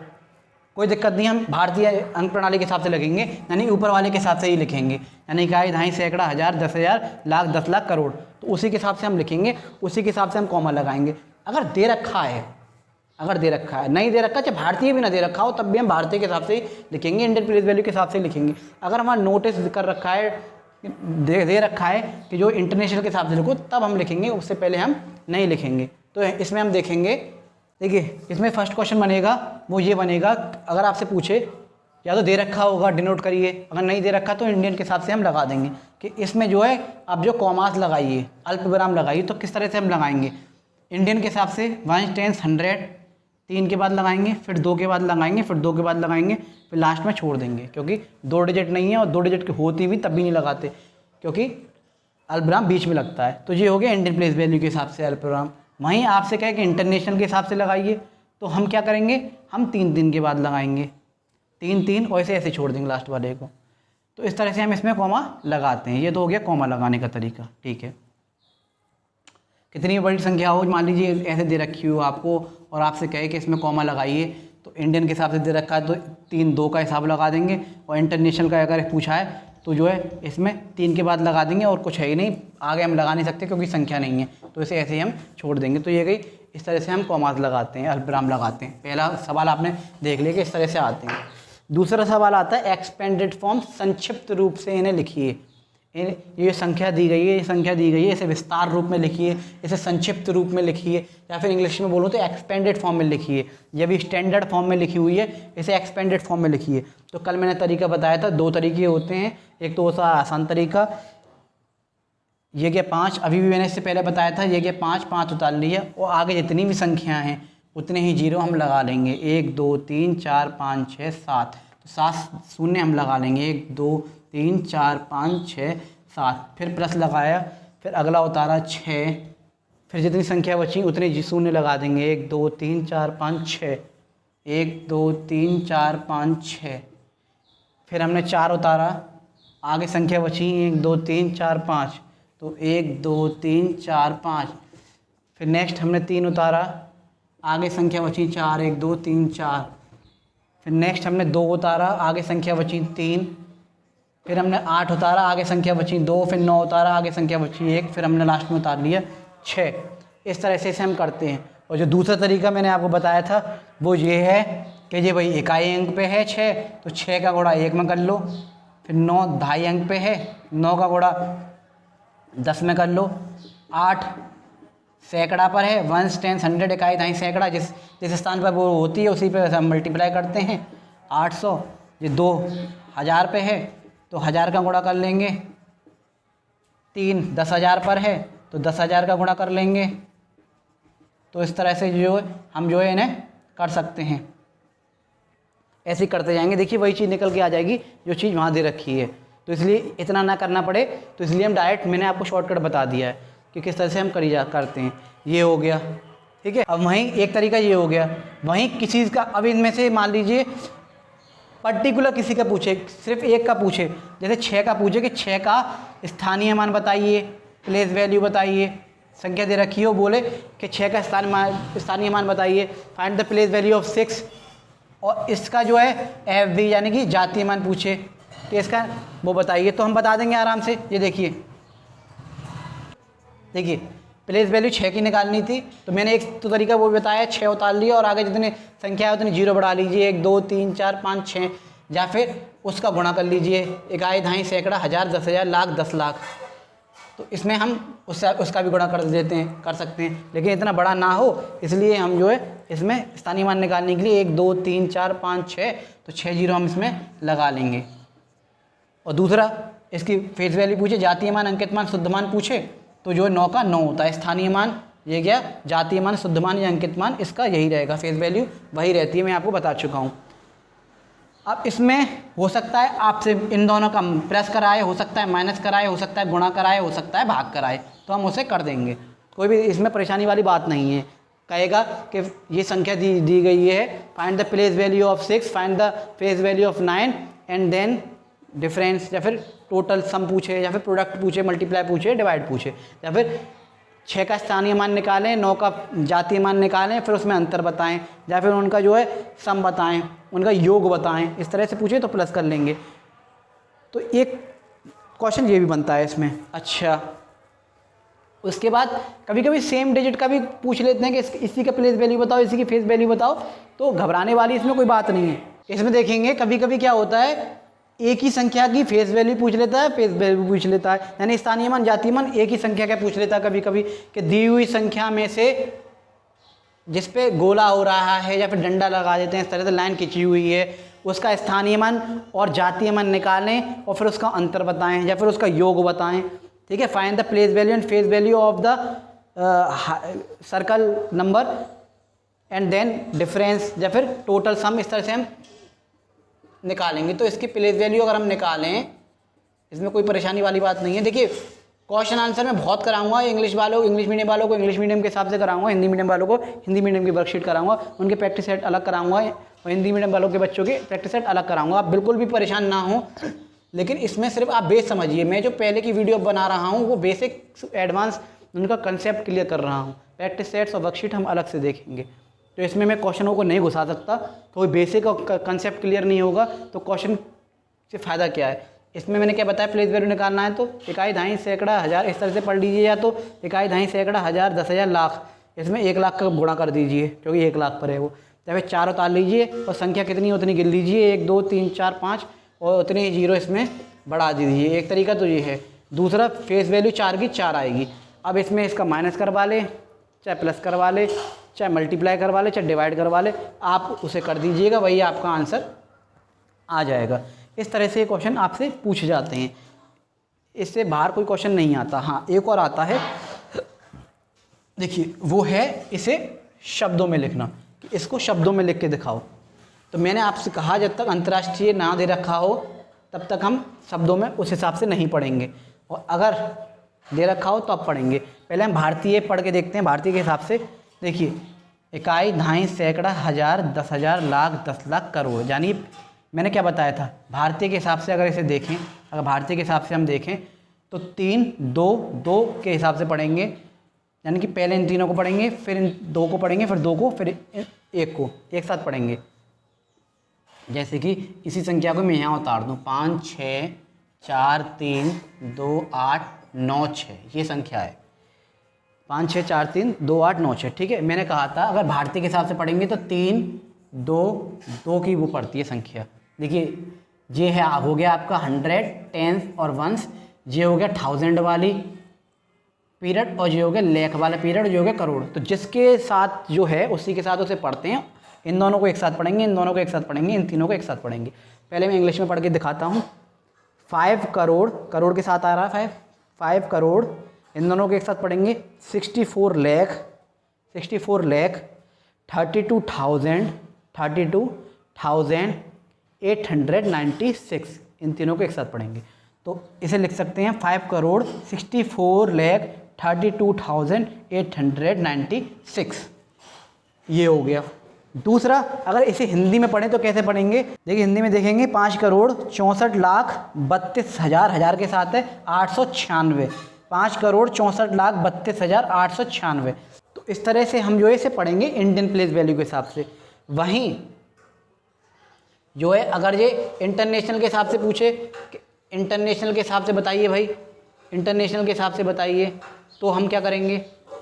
कोई दिक्कत नहीं, हम भारतीय अंक प्रणाली के हिसाब से लिखेंगे, यानी ऊपर वाले के हिसाब से ही लिखेंगे, यानी इकाई, दहाई, सैकड़ा, हज़ार, 10,000, लाख, 10 लाख, करोड़, तो उसी के हिसाब से हम लिखेंगे, उसी के हिसाब से हम कॉमा लगाएंगे। अगर दे रखा है, अगर दे रखा है, नहीं दे रखा, चाहे भारतीय भी ना दे रखा हो, तब भी हम भारतीय के हिसाब से ही लिखेंगे, इंडियन प्लेस वैल्यू के हिसाब से लिखेंगे। अगर हमारा नोटिस कर रखा है, दे रखा है कि जो इंटरनेशनल के हिसाब से लिखो, तब हम लिखेंगे, उससे पहले हम नहीं लिखेंगे। तो इसमें हम देखेंगे, देखिए इसमें फर्स्ट क्वेश्चन बनेगा, वो ये बनेगा, अगर आपसे पूछे या तो दे रखा होगा डिनोट करिए, अगर नहीं दे रखा तो इंडियन के हिसाब से हम लगा देंगे कि इसमें जो है आप जो कॉमास लगाइए, अल्प विराम लगाइए, तो किस तरह से हम लगाएंगे इंडियन के हिसाब से 1, 10, 100, 3 के बाद लगाएंगे, फिर 2 के बाद लगाएंगे, फिर 2 के बाद लगाएंगे, फिर लास्ट में छोड़ देंगे, क्योंकि 2 डिजिट नहीं है और 2 डिजिट की होती भी तब भी नहीं लगाते, क्योंकि अल्पविराम बीच में लगता है। तो ये हो गया इंडियन प्लेस वैल्यू के हिसाब से अल्पविराम। वहीं आपसे कहे कि इंटरनेशनल के हिसाब से लगाइए, तो हम क्या करेंगे, हम 3 के बाद लगाएंगे, 3 और ऐसे छोड़ देंगे लास्ट वाले को। तो इस तरह से हम इसमें कॉमा लगाते हैं। ये तो हो गया कॉमा लगाने का तरीका, ठीक है। कितनी बड़ी संख्या हो, मान लीजिए ऐसे दे रखी हो आपको और आपसे कहे कि इसमें कॉमा लगाइए, तो इंडियन के हिसाब से दे रखा है तो 3, 2 का हिसाब लगा देंगे, और इंटरनेशनल का अगर पूछा है तो जो है इसमें 3 के बाद लगा देंगे, और कुछ है ही नहीं, आगे हम लगा नहीं सकते क्योंकि संख्या नहीं है, तो इसे ऐसे ही हम छोड़ देंगे। तो ये गई, इस तरह से हम कॉमास लगाते हैं, अल्पविराम लगाते हैं। पहला सवाल आपने देख लिया कि इस तरह से आते हैं। दूसरा सवाल आता है एक्सपेंडेड फॉर्म, संक्षिप्त रूप से इन्हें लिखिए। ये संख्या दी गई है, ये संख्या दी गई है, इसे विस्तार रूप में लिखिए, इसे संक्षिप्त रूप में लिखिए, या फिर इंग्लिश में बोलूँ तो एक्सपेंडेड फॉर्म में लिखिए। ये भी स्टैंडर्ड फॉर्म में लिखी हुई है, इसे एक्सपेंडेड फॉर्म में लिखिए। तो कल मैंने तरीका बताया था, 2 तरीके होते हैं, एक तो होता आसान तरीका, ये क्या 5, अभी भी मैंने इससे पहले बताया था, ये क्या 5 उतार लिया, और आगे जितनी भी संख्याएँ हैं उतने ही जीरो हम लगा लेंगे, 1, 2, 3, 4, 5, 6, 7, तो 7 शून्य हम लगा लेंगे, 1, 2, 3, 4, 5, 6, 7, फिर प्लस लगाया, फिर अगला उतारा 6, फिर जितनी संख्या बची उतने शून्य लगा देंगे, 1, 2, 3, 4, 5, 6, 1, 2, 3, 4, 5, 6, फिर हमने 4 उतारा, आगे संख्या बची 1, 2, 3, 4, 5, तो 1, 2, 3, 4, 5, फिर नेक्स्ट हमने 3 उतारा, आगे संख्या बची 4, 1, 2, 3, 4, फिर नेक्स्ट हमने 2 उतारा, आगे संख्या बची 3, फिर हमने 8 उतारा, आगे संख्या बची 2, फिर 9 उतारा, आगे संख्या बची 1, फिर हमने लास्ट में उतार लिया 6। इस तरह से इसे हम करते हैं। और जो दूसरा तरीका मैंने आपको बताया था वो ये है कि ये भाई इकाई अंक पे है 6, तो 6 का गुणा 1 में कर लो, फिर 9 ढाई अंक पे है, 9 का गुणा 10 में कर लो, 8 सैकड़ा पर है, वंस, टेंस, 100, इकाई, दहाई, सैकड़ा, जिस जिस स्थान पर वो होती है उसी पे हम मल्टीप्लाई करते हैं। 800 ये 2000 पे है तो 1000 का गुणा कर लेंगे। 3 10,000 पर है तो 10,000 का गुणा कर लेंगे। तो इस तरह से जो हम जो है इन्हें कर सकते हैं, ऐसे ही करते जाएंगे। देखिए वही चीज़ निकल के आ जाएगी जो चीज़ वहाँ दे रखी है, तो इसलिए इतना ना करना पड़े, तो इसलिए हम डायरेक्ट मैंने आपको शॉर्टकट बता दिया है कि किस तरह से हम करते हैं। ये हो गया, ठीक है। अब वहीं एक तरीका ये हो गया, वहीं किसी चीज़ का, अब इनमें से मान लीजिए पर्टिकुलर किसी का पूछे, सिर्फ एक का पूछे, जैसे 6 का पूछे कि 6 का स्थानीय मान बताइए, प्लेस वैल्यू बताइए, संख्या दे रखी हो, बोले कि 6 का स्थानीय मान बताइए, find the place value of 6, और इसका जो है FV यानी कि जातीय मान पूछे कि इसका वो बताइए, तो हम बता देंगे आराम से। ये देखिए प्लेस वैल्यू 6 की निकालनी थी, तो मैंने एक तो तरीका वो बताया, 6 उतार लिया और आगे जितनी संख्या है उतनी 0 बढ़ा लीजिए, 1 2 3 4 5 6, या फिर उसका गुणा कर लीजिए, इकाई, दहाई, सैकड़ा, 1000, 10,000, लाख, 10 लाख। तो इसमें हम उसका भी गुणा कर देते हैं, कर सकते हैं, लेकिन इतना बड़ा ना हो, इसलिए हम जो है इसमें स्थानीय मान निकालने के लिए 1 2 3 4 5 6, तो 6 0 हम इसमें लगा लेंगे। और दूसरा इसकी फेस वैल्यू पूछे, जातीय मान, अंकित मान, शुद्ध मान पूछे, तो जो 9 का 9 होता है स्थानीय मान, ये गया जातीय मान, शुद्ध मान या अंकित मान, इसका यही रहेगा, फेस वैल्यू वही रहती है, मैं आपको बता चुका हूँ। अब इसमें हो सकता है आपसे इन दोनों का प्लस कराए, हो सकता है माइनस कराए, हो सकता है गुणा कराए, हो सकता है भाग कराए, तो हम उसे कर देंगे, कोई भी इसमें परेशानी वाली बात नहीं है। कहेगा कि ये संख्या दी गई है, find the place value of 6, find the face value of 9 and then difference, या फिर टोटल सम पूछे, या फिर प्रोडक्ट पूछे, मल्टीप्लाई पूछे, डिवाइड पूछे, या फिर 6 का स्थानीय मान निकालें, 9 का जातीय मान निकालें, फिर उसमें अंतर बताएं, या फिर उनका जो है सम बताएं, उनका योग बताएं, इस तरह से पूछे तो प्लस कर लेंगे। तो एक क्वेश्चन ये भी बनता है इसमें। अच्छा, उसके बाद कभी कभी सेम डिजिट का भी पूछ लेते हैं कि इसी का प्लेस वैल्यू बताओ, इसी की फेस वैल्यू बताओ, तो घबराने वाली इसमें कोई बात नहीं है। इसमें देखेंगे कभी कभी क्या होता है, एक ही संख्या की फेस वैल्यू पूछ लेता है, फेस वैल्यू पूछ लेता है, यानी स्थानीय मान, जातीय मान एक ही संख्या का पूछ लेता है कभी कभी, कि दी हुई संख्या में से जिस पे गोला हो रहा है या फिर डंडा लगा देते हैं, इस तरह से लाइन खिंची हुई है, उसका स्थानीय मान और जातीय मान निकालें और फिर उसका अंतर बताएं या फिर उसका योग बताएं। ठीक है, find the place value and face value of the circle number and then difference, या फिर टोटल सम, इस तरह से हम निकालेंगे। तो इसकी प्लेस वैल्यू अगर हम निकालें, इसमें कोई परेशानी वाली बात नहीं है। देखिए क्वेश्चन आंसर मैं बहुत कराऊंगा, इंग्लिश मीडियम वालों को इंग्लिश मीडियम के हिसाब से कराऊंगा, हिंदी मीडियम वालों को हिंदी मीडियम की वर्कशीट कराऊंगा, उनके प्रैक्टिस सेट अलग कराऊंगा, और हिंदी मीडियम वालों के बच्चों के प्रैक्टिस सेट अलग कराऊंगा। आप बिल्कुल भी परेशान ना हो, लेकिन इसमें सिर्फ आप बेस समझिए। मैं जो पहले की वीडियो बना रहा हूँ वो बेसिक एडवांस उनका कंसेप्ट क्लियर कर रहा हूँ, प्रैक्टिस सेट्स और वर्कशीट हम अलग से देखेंगे। तो इसमें मैं क्वेश्चनों को नहीं घुसा सकता, तो बेसिक और कंसेप्ट क्लियर नहीं होगा तो क्वेश्चन से फ़ायदा क्या है। इसमें मैंने क्या बताया, प्लेस वैल्यू निकालना है तो इकाई, दहाई, सैकड़ा, हज़ार, इस तरह से पढ़ लीजिए, या तो इकाई, दहाई, सैकड़ा, हज़ार, 10,000, लाख, इसमें 1 लाख का गुणा कर दीजिए क्योंकि 1 लाख पर है वो, या फिर 4 उतार लीजिए और संख्या कितनी उतनी गिन लीजिए, 1 2 3 4 5, और उतने ही जीरो इसमें बढ़ा दीजिए। एक तरीका तो ये है। दूसरा, फेस वैल्यू 4 की 4 आएगी। अब इसमें इसका माइनस करवा ले, चाहे प्लस करवा ले, चाहे मल्टीप्लाई करवा ले, चाहे डिवाइड करवा ले, आप उसे कर दीजिएगा, वही आपका आंसर आ जाएगा। इस तरह से क्वेश्चन आपसे पूछे जाते हैं, इससे बाहर कोई क्वेश्चन नहीं आता। हाँ, एक और आता है, देखिए वो है इसे शब्दों में लिखना, कि इसको शब्दों में लिख के दिखाओ। तो मैंने आपसे कहा जब तक अंतर्राष्ट्रीय ना दे रखा हो तब तक हम शब्दों में उस हिसाब से नहीं पढ़ेंगे, और अगर दे रखा हो तो अब पढ़ेंगे। पहले हम भारतीय पढ़ के देखते हैं। भारतीय के हिसाब से देखिए, इकाई, दहाई, सैकड़ा, हज़ार, 10,000, लाख, 10 लाख, करोड़, यानी मैंने क्या बताया था, भारतीय के हिसाब से अगर इसे देखें, अगर भारतीय के हिसाब से हम देखें तो 3 2 2 के हिसाब से पढ़ेंगे, यानी कि पहले इन तीनों को पढ़ेंगे, फिर इन 2 को पढ़ेंगे, फिर 2 को, फिर 1 को, एक साथ पढ़ेंगे। जैसे कि इसी संख्या को मैं यहाँ उतार दूँ, 5 6 4 3 2 8 9 6, ये संख्या है 5 6 4 3 2 8 9 6। ठीक है, मैंने कहा था अगर भारतीय के हिसाब से पढ़ेंगे तो 3 2 2 की वो पड़ती है संख्या। देखिए ये है, हो गया आपका 100, टेंस और वंस, ये हो गया 1000 वाली, पीरियड और जो हो गया लेख वाला पीरियड, जो हो गया करोड़। तो जिसके साथ जो है उसी के साथ उसे पढ़ते हैं। इन दोनों को एक साथ पढ़ेंगे, इन दोनों को एक साथ पढ़ेंगे, इन तीनों को एक साथ पढ़ेंगे। पहले मैं इंग्लिश में पढ़ के दिखाता हूँ। 5 करोड़, करोड़ के साथ आ रहा है 5 करोड़, इन दोनों को एक साथ पढ़ेंगे। 64 लाख 32,896, इन तीनों को एक साथ पढ़ेंगे। तो इसे लिख सकते हैं 5 करोड़ 64,32,896, ये हो गया। दूसरा, अगर इसे हिंदी में पढ़ें तो कैसे पढ़ेंगे? देखिए हिंदी में देखेंगे 5 करोड़ 64,32,000, हज़ार के साथ है 896, 5 करोड़ 64,32,896। तो इस तरह से हम जो है इसे पढ़ेंगे इंडियन प्लेस वैल्यू के हिसाब से। वहीं जो है अगर ये इंटरनेशनल के हिसाब से पूछे कि इंटरनेशनल के हिसाब से बताइए भाई, इंटरनेशनल के हिसाब से बताइए, तो हम क्या करेंगे?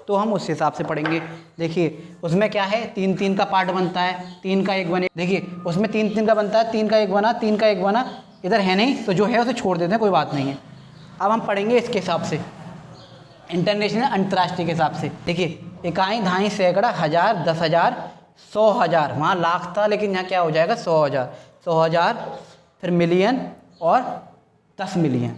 तो हम उस हिसाब से पढ़ेंगे। देखिए उसमें क्या है, 3-3 का पार्ट बनता है, 3 का 1 बने। देखिए उसमें 3-3 का बनता है, 3 का 1 बना, 3 का 1 बना, इधर है नहीं तो जो है उसे छोड़ देते हैं, कोई बात नहीं है। अब हम पढ़ेंगे इसके हिसाब से, इंटरनेशनल अंतर्राष्ट्रीय के हिसाब से। देखिए इकाई, दहाई, सैकड़ा, हज़ार, 10,000, 100,000, वहाँ लाख था लेकिन यहाँ क्या हो जाएगा 100,000, फिर मिलियन और 10 मिलियन,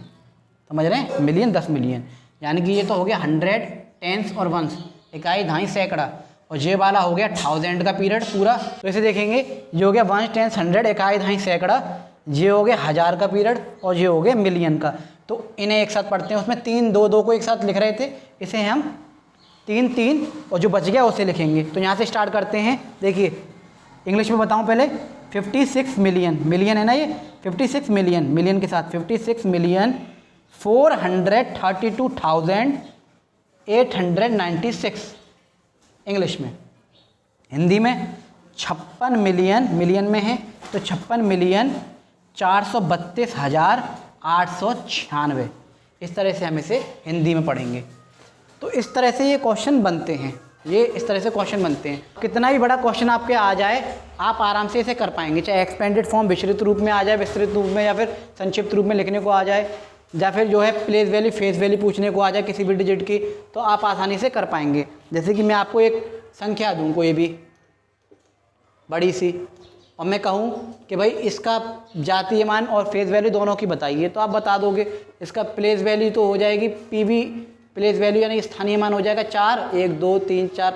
समझ रहे हैं? मिलियन 10 मिलियन, यानी कि ये तो हो गया 100, टेंस और वंस, इकाई, दहाई, सैकड़ा, और ये वाला हो गया 1000 का पीरियड पूरा। तो इसे देखेंगे, ये हो गया 1, 10, 100, इकाई, दहाई, सैकड़ा, ये हो गया 1000 का पीरियड, और ये हो गया मिलियन का। तो इन्हें एक साथ पढ़ते हैं। उसमें 3, 2, 2 को एक साथ लिख रहे थे, इसे हम 3, 3 और जो बच गया उसे लिखेंगे। तो यहाँ से स्टार्ट करते हैं। देखिए इंग्लिश में बताऊँ पहले, 56 मिलियन, मिलियन है ना ये, 56 मिलियन, मिलियन के साथ 56,432,896 इंग्लिश में। हिंदी में 56 मिलियन, मिलियन में है तो 56,432,896, इस तरह से हम इसे हिंदी में पढ़ेंगे। तो इस तरह से ये क्वेश्चन बनते हैं, ये इस तरह से क्वेश्चन बनते हैं। कितना भी बड़ा क्वेश्चन आपके आ जाए, आप आराम से इसे कर पाएंगे, चाहे एक्सपेंडेड फॉर्म विस्तृत रूप में आ जाए, विस्तृत रूप में, या फिर संक्षिप्त रूप में लिखने को आ जाए, या फिर जो है प्लेस वैल्यू, फेस वैल्यू पूछने को आ जाए किसी भी डिजिट की, तो आप आसानी से कर पाएंगे। जैसे कि मैं आपको एक संख्या दूँ कोई भी बड़ी सी, और मैं कहूँ कि भाई इसका जातीय मान और फेस वैल्यू दोनों की बताइए, तो आप बता दोगे। इसका प्लेस वैल्यू तो हो जाएगी पीवी, प्लेस वैल्यू यानी स्थानीय मान हो जाएगा 4, 1, 2, 3, 4,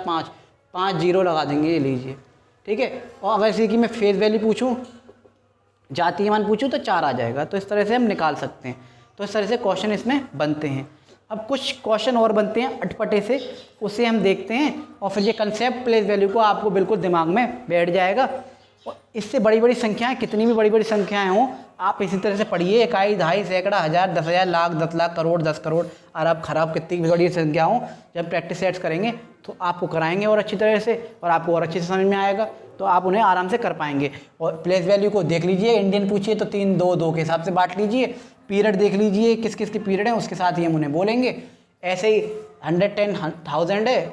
5 जीरो लगा देंगे, ये लीजिए, ठीक है। और अगर इसी की मैं फेस वैल्यू पूछूं, जातीय मान पूछूं, तो 4 आ जाएगा। तो इस तरह से हम निकाल सकते हैं। तो इस तरह से क्वेश्चन इसमें बनते हैं। अब कुछ क्वेश्चन और बनते हैं अटपटे से, उसे हम देखते हैं, और फिर ये कंसेप्ट प्लेस वैल्यू को आपको बिल्कुल दिमाग में बैठ जाएगा। और इससे बड़ी बड़ी संख्याएं, कितनी भी बड़ी बड़ी संख्याएं हों, आप इसी तरह से पढ़िए। इकाई, दहाई, सैकड़ा, हज़ार, 10,000, लाख, 10 लाख, करोड़, 10 करोड़, अरब, खरब, कितनी भी बड़ी संख्या हो, जब प्रैक्टिस सेट्स करेंगे तो आपको कराएंगे और अच्छी तरह से, और आपको और अच्छे से समझ में आएगा, तो आप उन्हें आराम से कर पाएंगे। और प्लेस वैल्यू को देख लीजिए, इंडियन पूछिए तो 3, 2, 2 के हिसाब से बांट लीजिए। पीरियड देख लीजिए किस किस के पीरियड हैं, उसके साथ ही हम उन्हें बोलेंगे। ऐसे ही 100, 10, 1000 है,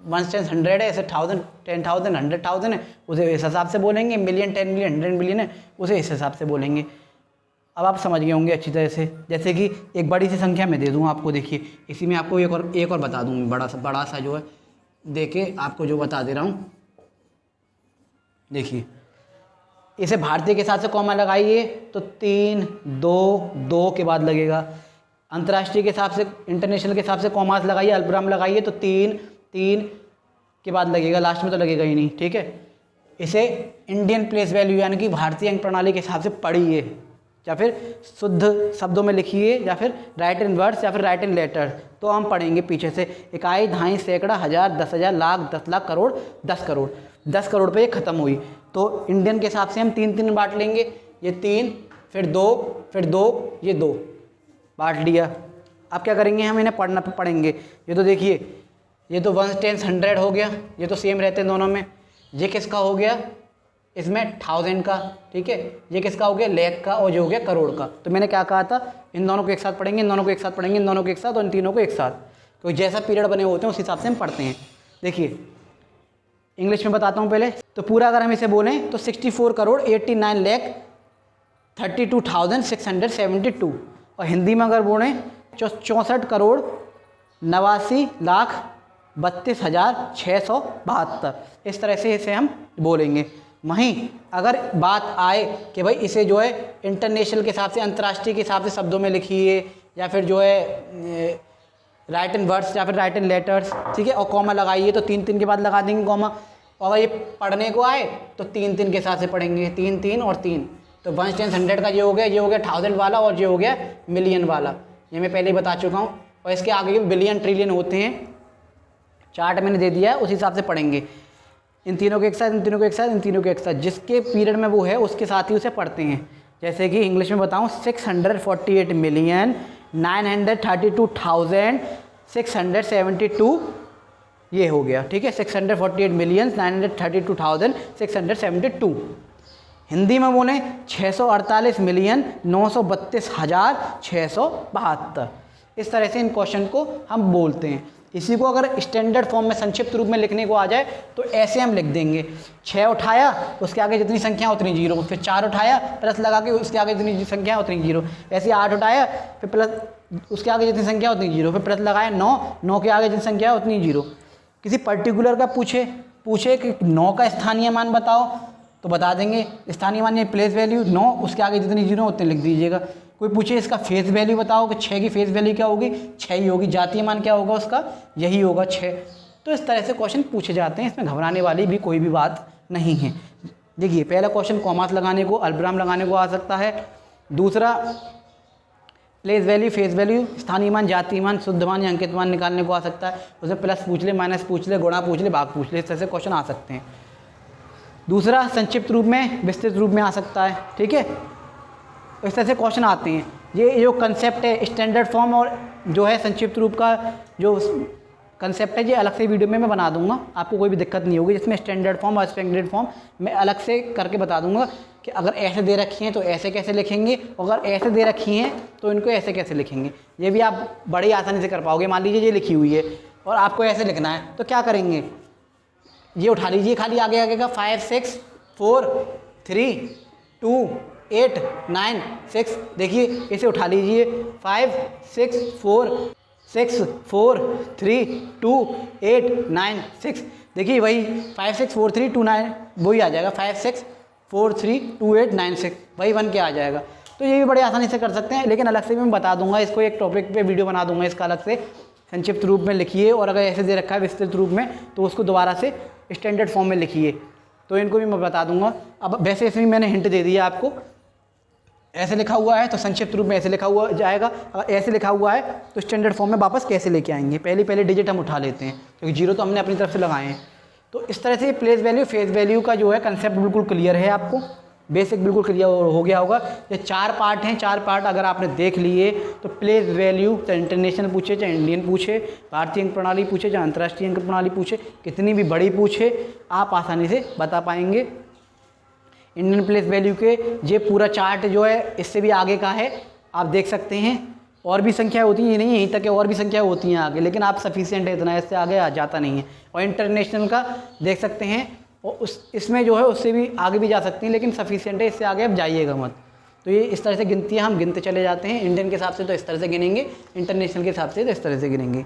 1, 10, 100 है, ऐसे 1000, 10,000, 100,000 है, उसे इस हिसाब से बोलेंगे। मिलियन, 10 मिलियन, 100 मिलियन है, उसे इस हिसाब से बोलेंगे। अब आप समझ गए होंगे अच्छी तरह से। जैसे कि एक बड़ी सी संख्या मैं दे दूँ आपको, देखिए इसी में आपको एक और बता दूँ, बड़ा सा जो है दे के आपको जो बता दे रहा हूँ। देखिए इसे भारतीय के हिसाब से कॉमा लगाइए तो 3, 2, 2 के बाद लगेगा। अंतर्राष्ट्रीय के हिसाब से, इंटरनेशनल के हिसाब से कॉमास लगाइए, अल्पविराम लगाइए तो 3, 3 के बाद लगेगा, लास्ट में तो लगेगा ही नहीं, ठीक है। इसे इंडियन प्लेस वैल्यू यानी कि भारतीय अंक प्रणाली के हिसाब से पढ़िए, या फिर शुद्ध शब्दों में लिखिए, या फिर राइट इन वर्ड्स, या फिर राइट इन लेटर। तो हम पढ़ेंगे पीछे से, इकाई, दहाई, सैकड़ा, हज़ार, 10,000, लाख, 10 लाख, करोड़, 10 करोड़, 10 करोड़ पे ये ख़त्म हुई। तो इंडियन के हिसाब से हम 3-3 बांट लेंगे, ये 3, फिर 2, फिर 2, ये 2 बांट लिया। अब क्या करेंगे, हम इन्हें पढ़ेंगे। ये तो देखिए, ये तो 1, 10, 100 हो गया, ये तो सेम रहते हैं दोनों में। ये किसका हो गया, इसमें 1000 का, ठीक है। ये किसका हो गया, लाख का, और जो हो गया करोड़ का। तो मैंने क्या कहा था, इन दोनों को एक साथ पढ़ेंगे, इन दोनों को एक साथ पढ़ेंगे, इन दोनों को एक साथ, और इन तीनों को एक साथ, क्योंकि जैसा पीरियड बने होते हैं उस हिसाब से हम पढ़ते हैं। देखिए इंग्लिश में बताता हूँ पहले, तो पूरा अगर हम इसे बोलें तो 64 करोड़ 89,32,672, और हिंदी में अगर बोलें 64 करोड़ 89,32,672। इस तरह से इसे हम बोलेंगे। वहीं अगर बात आए कि भाई इसे जो है इंटरनेशनल के हिसाब से, अंतर्राष्ट्रीय के हिसाब से शब्दों में लिखिए, या फिर जो है राइट इन वर्ड्स या फिर राइट इन लेटर्स, ठीक है, और कॉमा लगाइए, तो 3 के बाद लगा देंगे कॉमा। और अगर ये पढ़ने को आए तो 3 के हिसाब से पढ़ेंगे, 3 और 3। तो 1 10 100 का ये हो गया 1000 वाला, और ये हो गया मिलियन वाला, ये मैं पहले ही बता चुका हूँ। और इसके आगे बिलियन ट्रिलियन होते हैं, चार्ट मैंने दे दिया है, उस हिसाब से पढ़ेंगे। इन तीनों के एक साथ, इन तीनों के एक साथ, इन तीनों के एक साथ, जिसके पीरियड में वो है उसके साथ ही उसे पढ़ते हैं। जैसे कि इंग्लिश में बताऊँ 648,932,672 ये हो गया, ठीक है, 648,932,672। हिंदी में बोले 648,932,672। इस तरह से इन क्वेश्चन को हम बोलते हैं। इसी को अगर स्टैंडर्ड फॉर्म में संक्षिप्त रूप में लिखने को आ जाए तो ऐसे हम लिख देंगे, 6 उठाया उसके आगे जितनी संख्या उतनी जीरो, फिर 4 उठाया प्लस लगा के उसके आगे जितनी संख्या उतनी जीरो, ऐसे 8 उठाया फिर प्लस उसके आगे जितनी संख्या उतनी जीरो, फिर प्लस लगाया 9 के आगे जितनी संख्या उतनी जीरो। किसी पर्टिकुलर का पूछे कि 9 का स्थानीय मान बताओ तो बता देंगे, स्थानीय मान ये प्लेस वैल्यू 9, उसके आगे जितनी जीरो उतने लिख दीजिएगा। कोई पूछे इसका फेस वैल्यू बताओ कि 6 की फेस वैल्यू क्या होगी, 6 ही होगी। जातीय मान क्या होगा उसका, यही होगा 6। तो इस तरह से क्वेश्चन पूछे जाते हैं, इसमें घबराने वाली भी कोई भी बात नहीं है। देखिए पहला क्वेश्चन कॉमास लगाने को, अल्पविराम लगाने को आ सकता है। दूसरा प्लेस वैल्यू, फेस वैल्यू, स्थानीय मान, जातीय मान, शुद्ध मान या अंकित मान निकालने को आ सकता है। उसमें प्लस पूछ ले, माइनस पूछ ले, गुणा पूछ ले, भाग पूछ ले, इस तरह से क्वेश्चन आ सकते हैं। दूसरा संक्षिप्त रूप में, विस्तृत रूप में आ सकता है, ठीक है, इस तरह से क्वेश्चन आते हैं। ये जो कंसेप्ट है स्टैंडर्ड फॉर्म और जो है संक्षिप्त रूप का जो कंसेप्ट है, ये अलग से वीडियो में मैं बना दूंगा, आपको कोई भी दिक्कत नहीं होगी। जिसमें स्टैंडर्ड फॉर्म और स्टैंडर्ड फॉर्म मैं अलग से करके बता दूंगा कि अगर ऐसे दे रखी हैं तो ऐसे कैसे लिखेंगे, अगर ऐसे दे रखी हैं तो इनको ऐसे कैसे लिखेंगे। ये भी आप बड़ी आसानी से कर पाओगे। मान लीजिए ये लिखी हुई है और आपको ऐसे लिखना है तो क्या करेंगे, ये उठा लीजिए खाली आगे का 5 6 4 3 2 8 9 6। देखिए इसे उठा लीजिए 5 6 4 6 4 3 2 8 9 6। देखिए वही 5 6 4 3 2 9 वही आ जाएगा, 5 6 4 3 2 8 9 6 वही 1 के आ जाएगा। तो ये भी बड़े आसानी से कर सकते हैं, लेकिन अलग से भी मैं बता दूंगा, इसको एक टॉपिक पे वीडियो बना दूंगा इसका अलग से। संक्षिप्त रूप में लिखिए और अगर ऐसे दे रखा है विस्तृत रूप में तो उसको दोबारा से स्टैंडर्ड फॉर्म में लिखिए, तो इनको भी मैं बता दूंगा। अब वैसे इसमें मैंने हिंट दे दिया आपको, ऐसे लिखा हुआ है तो संक्षिप्त रूप में ऐसे लिखा हुआ जाएगा, अगर ऐसे लिखा हुआ है तो स्टैंडर्ड फॉर्म में वापस कैसे लेके आएंगे। पहले डिजिट हम उठा लेते हैं क्योंकि जीरो तो हमने अपनी तरफ से लगाए हैं। तो इस तरह से प्लेस वैल्यू, फेस वैल्यू का जो है कंसेप्ट बिल्कुल क्लियर है, आपको बेसिक बिल्कुल क्लियर हो गया होगा। ये 4 पार्ट हैं, 4 पार्ट अगर आपने देख लिए तो प्लेस वैल्यू चाहे इंटरनेशनल पूछे, चाहे इंडियन पूछे, भारतीय अंक प्रणाली पूछे, चाहे अंतर्राष्ट्रीय अंक प्रणाली पूछे, कितनी भी बड़ी पूछे आप आसानी से बता पाएंगे। इंडियन प्लेस वैल्यू के ये पूरा चार्ट जो है इससे भी आगे का है, आप देख सकते हैं। और भी संख्या होती है, ये नहीं यहीं तक है, और भी संख्या होती हैं आगे, लेकिन आप सफिशिएंट है इतना, इससे आगे आ जाता नहीं है। और इंटरनेशनल का देख सकते हैं, और इसमें जो है उससे भी आगे भी जा सकती हैं, लेकिन सफिशिएंट है, इससे आगे आप जाइएगा मत। तो ये इस तरह से गिनतियाँ हम गिनते चले जाते हैं। इंडियन के हिसाब से तो इस तरह से गिनेंगे, इंटरनेशनल के हिसाब से तो इस तरह से गिनेंगे।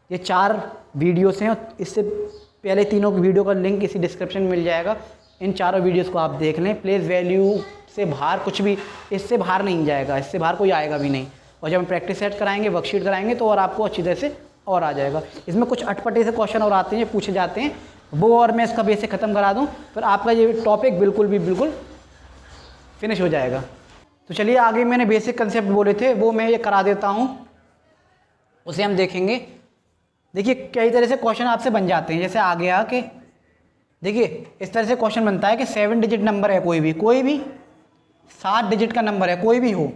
ये 4 वीडियोस हैं, और इससे पहले तीनों की वीडियो का लिंक इसी डिस्क्रिप्शन में मिल जाएगा। इन चारों वीडियोस को आप देख लें। प्लेस वैल्यू से बाहर कुछ भी इससे बाहर नहीं जाएगा, इससे बाहर कोई आएगा भी नहीं। और जब हम प्रैक्टिस सेट कराएंगे, वर्कशीट कराएंगे, तो और आपको अच्छी तरह से और आ जाएगा। इसमें कुछ अटपटे से क्वेश्चन और आते हैं जो पूछे जाते हैं, वो और मैं इसका बेसिक ख़त्म करा दूँ, फिर आपका ये टॉपिक बिल्कुल फिनिश हो जाएगा। तो चलिए आगे मैंने बेसिक कंसेप्ट बोले थे वो मैं ये करा देता हूँ, उसे हम देखेंगे। देखिए कई तरह से क्वेश्चन आपसे बन जाते हैं। जैसे आ गया कि देखिए इस तरह से क्वेश्चन बनता है कि 7 डिजिट नंबर है, कोई भी 7 डिजिट का नंबर है, कोई भी हो,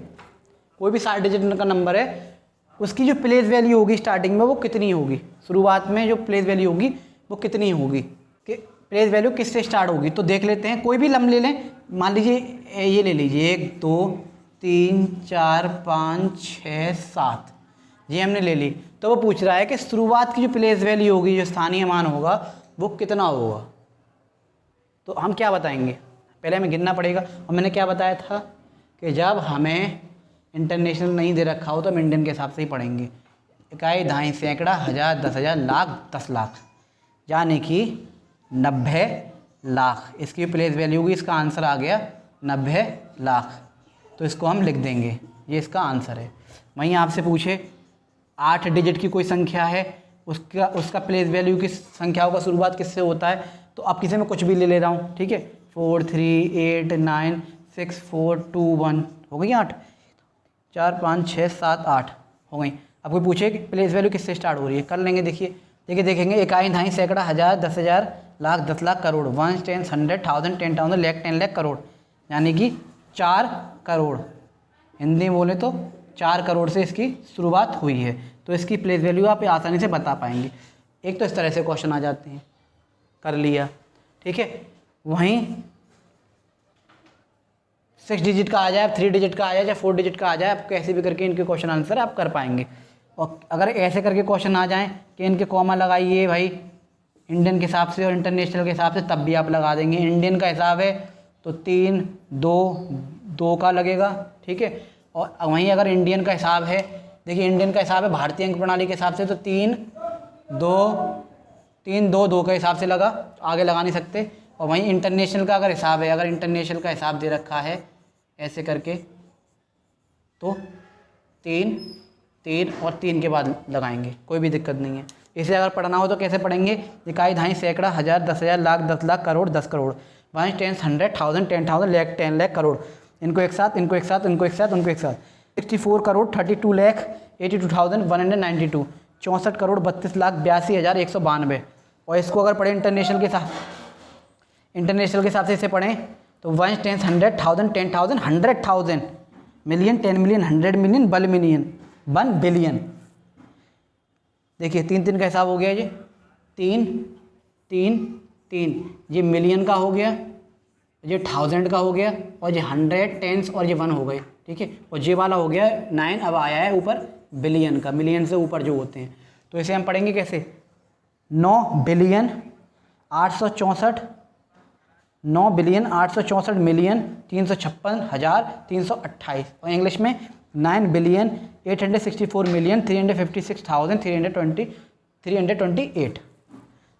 कोई भी 7 डिजिट का नंबर है, उसकी जो प्लेस वैल्यू होगी स्टार्टिंग में वो कितनी होगी, शुरुआत में जो प्लेस वैल्यू होगी वो कितनी होगी, कि प्लेस वैल्यू किससे स्टार्ट होगी। तो देख लेते हैं, कोई भी लम ले लें, मान लीजिए ये ले लीजिए 1 2 3 4 5 6 7, ये हमने ले ली। तो वो पूछ रहा है कि शुरुआत की जो प्लेस वैल्यू होगी, जो स्थानीय मान होगा वो कितना होगा। तो हम क्या बताएंगे, पहले हमें गिनना पड़ेगा। और मैंने क्या बताया था कि जब हमें इंटरनेशनल नहीं दे रखा हो तो हम इंडियन के हिसाब से ही पढ़ेंगे। इकाई, दहाई, सैकड़ा, हज़ार, 10,000, लाख, 10 लाख, यानी कि 90 लाख। इसकी प्लेस वैल्यू होगी, इसका आंसर आ गया 90 लाख। तो इसको हम लिख देंगे, ये इसका आंसर है। वहीं आपसे पूछे 8 डिजिट की कोई संख्या है, उसका प्लेस वैल्यू की संख्याओं का शुरुआत किससे होता है, तो अब किसी में कुछ भी ले ले रहा हूँ, ठीक है। 4 3 8 9 6 4 2 1 हो गई 8, 4 5 6 7 8 हो गई। अब कोई पूछे कि प्लेस वैल्यू किससे स्टार्ट हो रही है, कर लेंगे। देखिए देखेंगे, इकाई, दहाई, सैकड़ा, हज़ार, 10,000, लाख, 10 लाख, करोड़, 1 10 100 1000 10,000 लाख, 10 लाख, करोड़, यानी कि 4 करोड़। हिंदी में बोले तो 4 करोड़ से इसकी शुरुआत हुई है। तो इसकी प्लेस वैल्यू आप आसानी से बता पाएंगे। एक तो इस तरह से क्वेश्चन आ जाते हैं, कर लिया, ठीक है। वहीं 6 डिजिट का आ जाए, 3 डिजिट का आ जाए, या 4 डिजिट का आ जाए, आप कैसे भी करके इनके क्वेश्चन आंसर आप कर पाएंगे। और अगर ऐसे करके क्वेश्चन आ जाएं कि इनके कॉमा लगाइए भाई इंडियन के हिसाब से और इंटरनेशनल के हिसाब से, तब भी आप लगा देंगे। इंडियन का हिसाब है तो 3 2 2 का लगेगा, ठीक है। और वहीं अगर इंडियन का हिसाब है, देखिए इंडियन का हिसाब है भारतीय अंक प्रणाली के हिसाब से, तो 3 2 2 के हिसाब से लगा, आगे लगा नहीं सकते। और वहीं इंटरनेशनल का अगर हिसाब है, अगर इंटरनेशनल का हिसाब दे रखा है ऐसे करके, तो 3 3 और 3 के बाद लगाएंगे, कोई भी दिक्कत नहीं है। इसे अगर पढ़ना हो तो कैसे पढ़ेंगे, इकाई, दहाई, सैकड़ा, हज़ार, 10,000, लाख, 10 लाख, करोड़, 10 करोड़, 1 10 100 1000 10,000 लाख, 10 लाख, करोड़, इनको एक साथ, इनको एक साथ, इनको एक साथ, इनको एक साथ। 64 करोड़ 32 लाख 82,192, 64 करोड़ 32 लाख 82,192। और इसको अगर पढ़ें इंटरनेशनल के साथ, इंटरनेशनल के हिसाब से इसे पढ़ें तो 1 10 100 1000 10,000 100,000, million, 10 million, 100 million, 1 million, 1 billion. देखिए 3 3 का हिसाब हो गया जी, 3 3 3, ये मिलियन का हो गया, ये 1000 का हो गया, और ये 100 टेंस और ये 1 हो गए, ठीक है। और ये वाला हो गया 9, अब आया है ऊपर बिलियन का, मिलियन से ऊपर जो होते हैं। तो इसे हम पढ़ेंगे कैसे, 9 बिलियन 864, 9 बिलियन 864 मिलियन 356,328, और इंग्लिश में 9 बिलियन 864 मिलियन 356,328।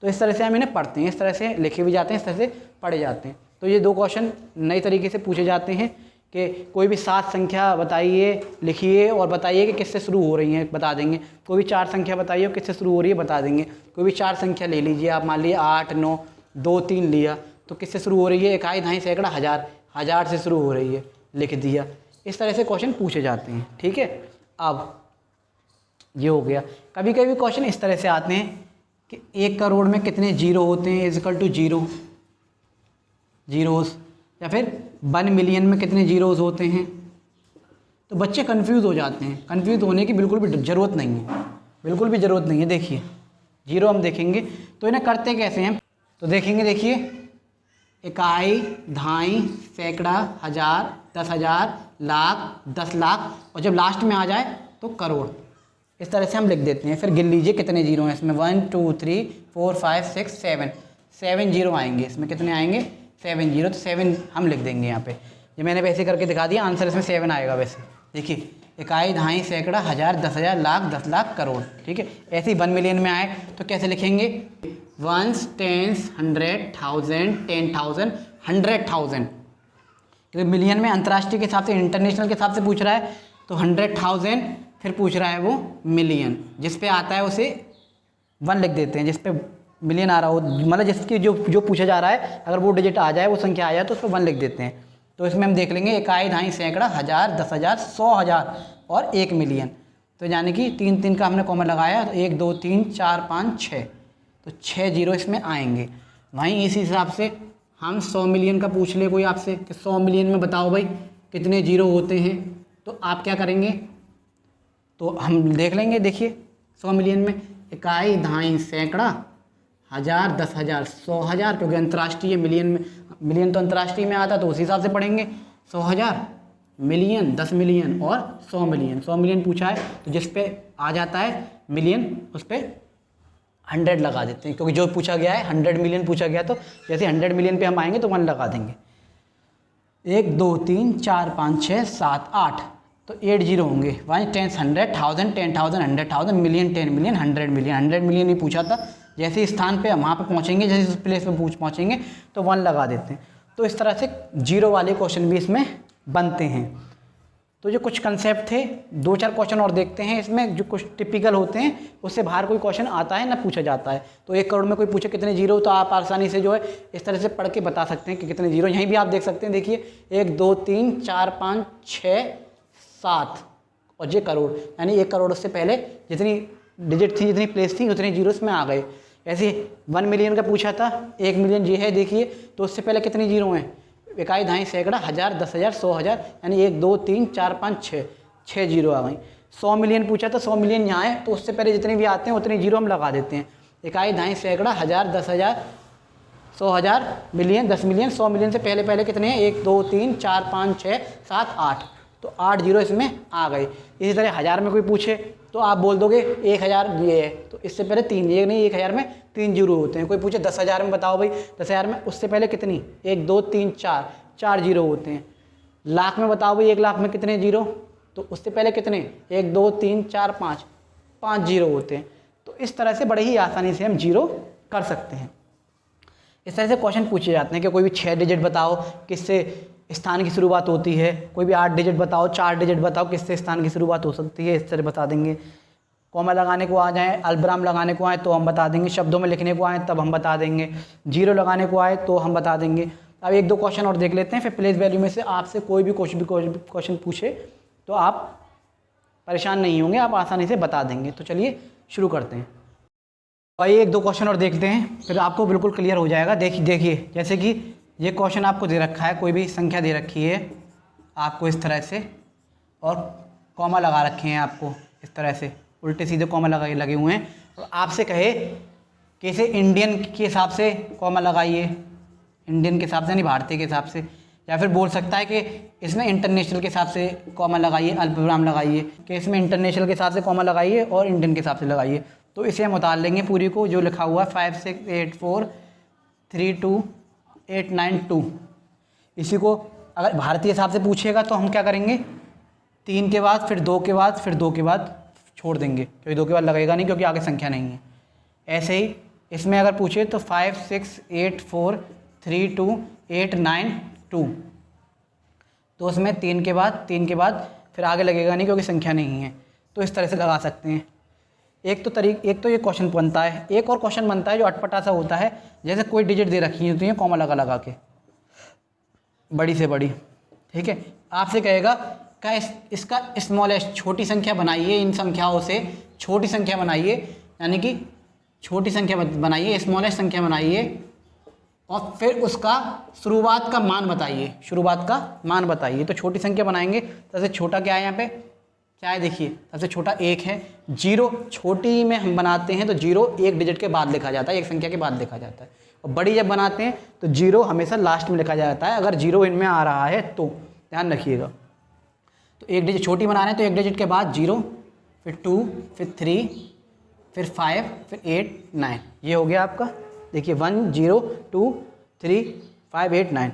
तो इस तरह से हम इन्हें पढ़ते हैं, इस तरह से लिखे भी जाते हैं, इस तरह से पढ़े जाते हैं। तो ये 2 क्वेश्चन नए तरीके से पूछे जाते हैं कि कोई भी 7 संख्या बताइए, लिखिए और बताइए कि किससे शुरू हो रही हैं, बता देंगे। कोई भी 4 संख्या बताइए और किससे शुरू हो रही है, बता देंगे। कोई भी 4 संख्या ले लीजिए आप, मान लीजिए 8 9 2 3 लिया, तो किससे शुरू हो रही है, इकाई, दहाई, सैकड़ा, हज़ार, 1000 से शुरू हो रही है, लिख दिया। इस तरह से क्वेश्चन पूछे जाते हैं, ठीक है। अब ये हो गया। कभी कभी क्वेश्चन इस तरह से आते हैं कि 1 करोड़ में कितने जीरो होते हैं, इजिकल टू 0 जीरोस, या फिर 1 मिलियन में कितने जीरोस होते हैं। तो बच्चे कंफ्यूज हो जाते हैं। कंफ्यूज होने की बिल्कुल भी ज़रूरत नहीं है, बिल्कुल भी ज़रूरत नहीं है। देखिए जीरो हम देखेंगे तो इन्हें करते कैसे हैं, तो देखेंगे, देखिए इकाई, दहाई, सैकड़ा, हज़ार, 10,000, लाख, 10 लाख, और जब लास्ट में आ जाए तो करोड़। इस तरह से हम लिख देते हैं। फिर गिन लीजिए कितने जीरो हैं इसमें, 1 2 3 4 5 6 7 जीरो आएंगे इसमें। कितने आएंगे, 7 जीरो। तो 7 हम लिख देंगे यहाँ पे। ये मैंने वैसे करके दिखा दिया, आंसर इसमें 7 आएगा। वैसे देखिए इकाई, दहाई, सैकड़ा, हज़ार, 10,000, लाख, 10 लाख, करोड़, ठीक है। ऐसे ही 1 मिलियन में आए तो कैसे लिखेंगे, 1 10 100 1000 10,000 100,000। क्योंकि मिलियन में अंतर्राष्ट्रीय के हिसाब से, इंटरनेशनल के हिसाब से पूछ रहा है, तो 100,000 फिर पूछ रहा है वो मिलियन। जिस पे आता है उसे 1 लिख देते हैं, जिस पे मिलियन आ रहा हो, मतलब जिसकी जो पूछा जा रहा है, अगर वो डिजिट आ जाए, वो संख्या आ जाए, तो उस पर 1 लिख देते हैं। तो इसमें हम देख लेंगे इकाई, दहाई, सैकड़ा, हज़ार, 10,000, 100,000 और 1 मिलियन। तो यानी कि 3 3 का हमने कॉमन लगाया, तो 1 2 3 4 5 6, तो 6 जीरो इसमें आएंगे। वहीं इसी हिसाब से हम 100 मिलियन का पूछ ले कोई आपसे कि 100 मिलियन में बताओ भाई कितने जीरो होते हैं, तो आप क्या करेंगे, तो हम देख लेंगे। देखिए 100 मिलियन में इकाई, दहाई, सैकड़ा, हज़ार, 10,000, 100,000, क्योंकि अंतर्राष्ट्रीय मिलियन में, मिलियन तो अंतर्राष्ट्रीय में आता, तो उसी हिसाब से पढ़ेंगे। 100,000 मिलियन, 10 मिलियन और 100 मिलियन। 100 मिलियन पूछा है तो जिस पे आ जाता है मिलियन, उस पर 100 लगा देते हैं, क्योंकि जो पूछा गया है 100 मिलियन पूछा गया, तो जैसे 100 मिलियन पे हम आएंगे तो 1 लगा देंगे। 1 2 3 4 5 6 7 8, तो 8 जीरो होंगे। 1 10 100 1000 10,000 100,000 मिलियन 10 मिलियन 100 मिलियन 100 मिलियन ही पूछा था। जैसे स्थान पे वहाँ पे पहुँचेंगे, जैसे उस प्लेस पे पहुँचेंगे तो 1 लगा देते हैं। तो इस तरह से जीरो वाले क्वेश्चन भी इसमें बनते हैं। तो जो कुछ कंसेप्ट थे, 2-4 क्वेश्चन और देखते हैं इसमें जो कुछ टिपिकल होते हैं, उससे बाहर कोई क्वेश्चन आता है ना पूछा जाता है। तो 1 करोड़ में कोई पूछे कितने जीरो, तो आप आसानी से जो है इस तरह से पढ़ के बता सकते हैं कि कितने जीरो। यहीं भी आप देख सकते हैं, देखिए 1 2 3 4 5 6 7 और ये करोड़, यानी 1 करोड़ से पहले जितनी डिजिट थी, जितनी प्लेस थी, उतने जीरो इसमें आ गए। ऐसे 1 मिलियन का पूछा था, 1 मिलियन ये है देखिए, तो उससे पहले कितने जीरो हैं, इकाई, दहाई, सैकड़ा, हज़ार, 10,000, 100,000, यानी 1 2 3 4 5 6 जीरो आ गई। 100 मिलियन पूछा था, 100 मिलियन यहाँ है, तो उससे पहले जितने भी आते हैं उतने जीरो हम लगा देते हैं। इकाई, दहाई, सैकड़ा, हज़ार, 10,000, 100,000, मिलियन, 10 मिलियन, 100 मिलियन से पहले पहले कितने हैं, 1 2 3 4 5 6 7 8, तो 8 जीरो इसमें आ गए। इसी तरह 1000 में कोई पूछे तो आप बोल दोगे 1000 ये है, तो इससे पहले 3, ये नहीं, 1000 में 3 जीरो होते हैं। कोई पूछे 10,000 में बताओ भाई, 10,000 में उससे पहले कितनी, 1 2 3 4 जीरो होते हैं। लाख में बताओ भाई 1 लाख में कितने जीरो, तो उससे पहले कितने, 1 2 3 4 5 जीरो होते हैं। तो इस तरह से बड़े ही आसानी से हम जीरो कर सकते हैं। इस तरह से क्वेश्चन पूछे जाते हैं कि कोई भी 6 डिजिट बताओ किससे स्थान की शुरुआत होती है, कोई भी 8 डिजिट बताओ, 4 डिजिट बताओ किससे स्थान की शुरुआत हो सकती है, इस तरह बता देंगे। कॉमा लगाने को आ जाए, अल्पविराम लगाने को आए तो हम बता देंगे, शब्दों में लिखने को आए तब हम बता देंगे, जीरो लगाने को आए तो हम बता देंगे। अब 1-2 क्वेश्चन और देख लेते हैं, फिर प्लेस वैल्यू में से आपसे कोई भी क्वेश्चन पूछे तो आप परेशान नहीं होंगे, आप आसानी से बता देंगे। तो चलिए शुरू करते हैं भाई, 1-2 क्वेश्चन और देखते हैं, फिर आपको बिल्कुल क्लियर हो जाएगा। देखिए जैसे कि ये क्वेश्चन आपको दे रखा है, कोई भी संख्या दे रखी है आपको इस तरह से, और कॉमा लगा रखे हैं आपको इस तरह से, उल्टे सीधे कॉमा लगे हुए हैं, और आपसे कहे कि इसे इंडियन के हिसाब से कॉमा लगाइए, इंडियन के हिसाब से नहीं भारतीय के हिसाब से, या फिर बोल सकता है कि इसमें इंटरनेशनल के हिसाब से कॉमा लगाइए, अल्पविराम लगाइए, कि इसमें इंटरनेशनल के हिसाब से कॉमा लगाइए और इंडियन के हिसाब से लगाइए। तो इसे हम उतार लेंगे पूरी को, जो लिखा हुआ है 5 6 8 4 3 2 8 9 2। इसी को अगर भारतीय हिसाब से पूछेगा तो हम क्या करेंगे, 3 के बाद, फिर 2 के बाद, फिर 2 के बाद छोड़ देंगे, क्योंकि 2 के बाद लगेगा नहीं, क्योंकि आगे संख्या नहीं है। ऐसे ही इसमें अगर पूछे तो 5 6 8 4 3 2 8 9 2, तो उसमें 3 के बाद फिर आगे लगेगा नहीं, क्योंकि संख्या नहीं है। तो इस तरह से लगा सकते हैं। एक तो ये क्वेश्चन बनता है। एक और क्वेश्चन बनता है जो अटपटा सा होता है, जैसे कोई डिजिट दे रखी होती है कॉमा लगा के, बड़ी से बड़ी, ठीक है। आपसे कहेगा क्या इसका स्मॉलेस्ट, छोटी संख्या बनाइए, इन संख्याओं से छोटी संख्या बनाइए, यानी कि छोटी संख्या बनाइए, स्मॉलेस्ट संख्या बनाइए, और फिर उसका शुरुआत का मान बताइए। तो छोटी संख्या बनाएंगे, सबसे छोटा क्या है यहाँ पे, क्या है देखिए, सबसे छोटा 1 है। जीरो छोटी में हम बनाते हैं तो जीरो 1 डिजिट के बाद लिखा जाता है, एक संख्या के बाद लिखा जाता है, और बड़ी जब बनाते हैं तो जीरो हमेशा लास्ट में लिखा जाता है, अगर जीरो इनमें आ रहा है तो ध्यान रखिएगा। तो 1 डिजिट छोटी बना रहे हैं तो 1 डिजिट के बाद 0, फिर 2, फिर 3, फिर 5, फिर 8 9, ये हो गया आपका। देखिए 1 0 2 3 5 8 9,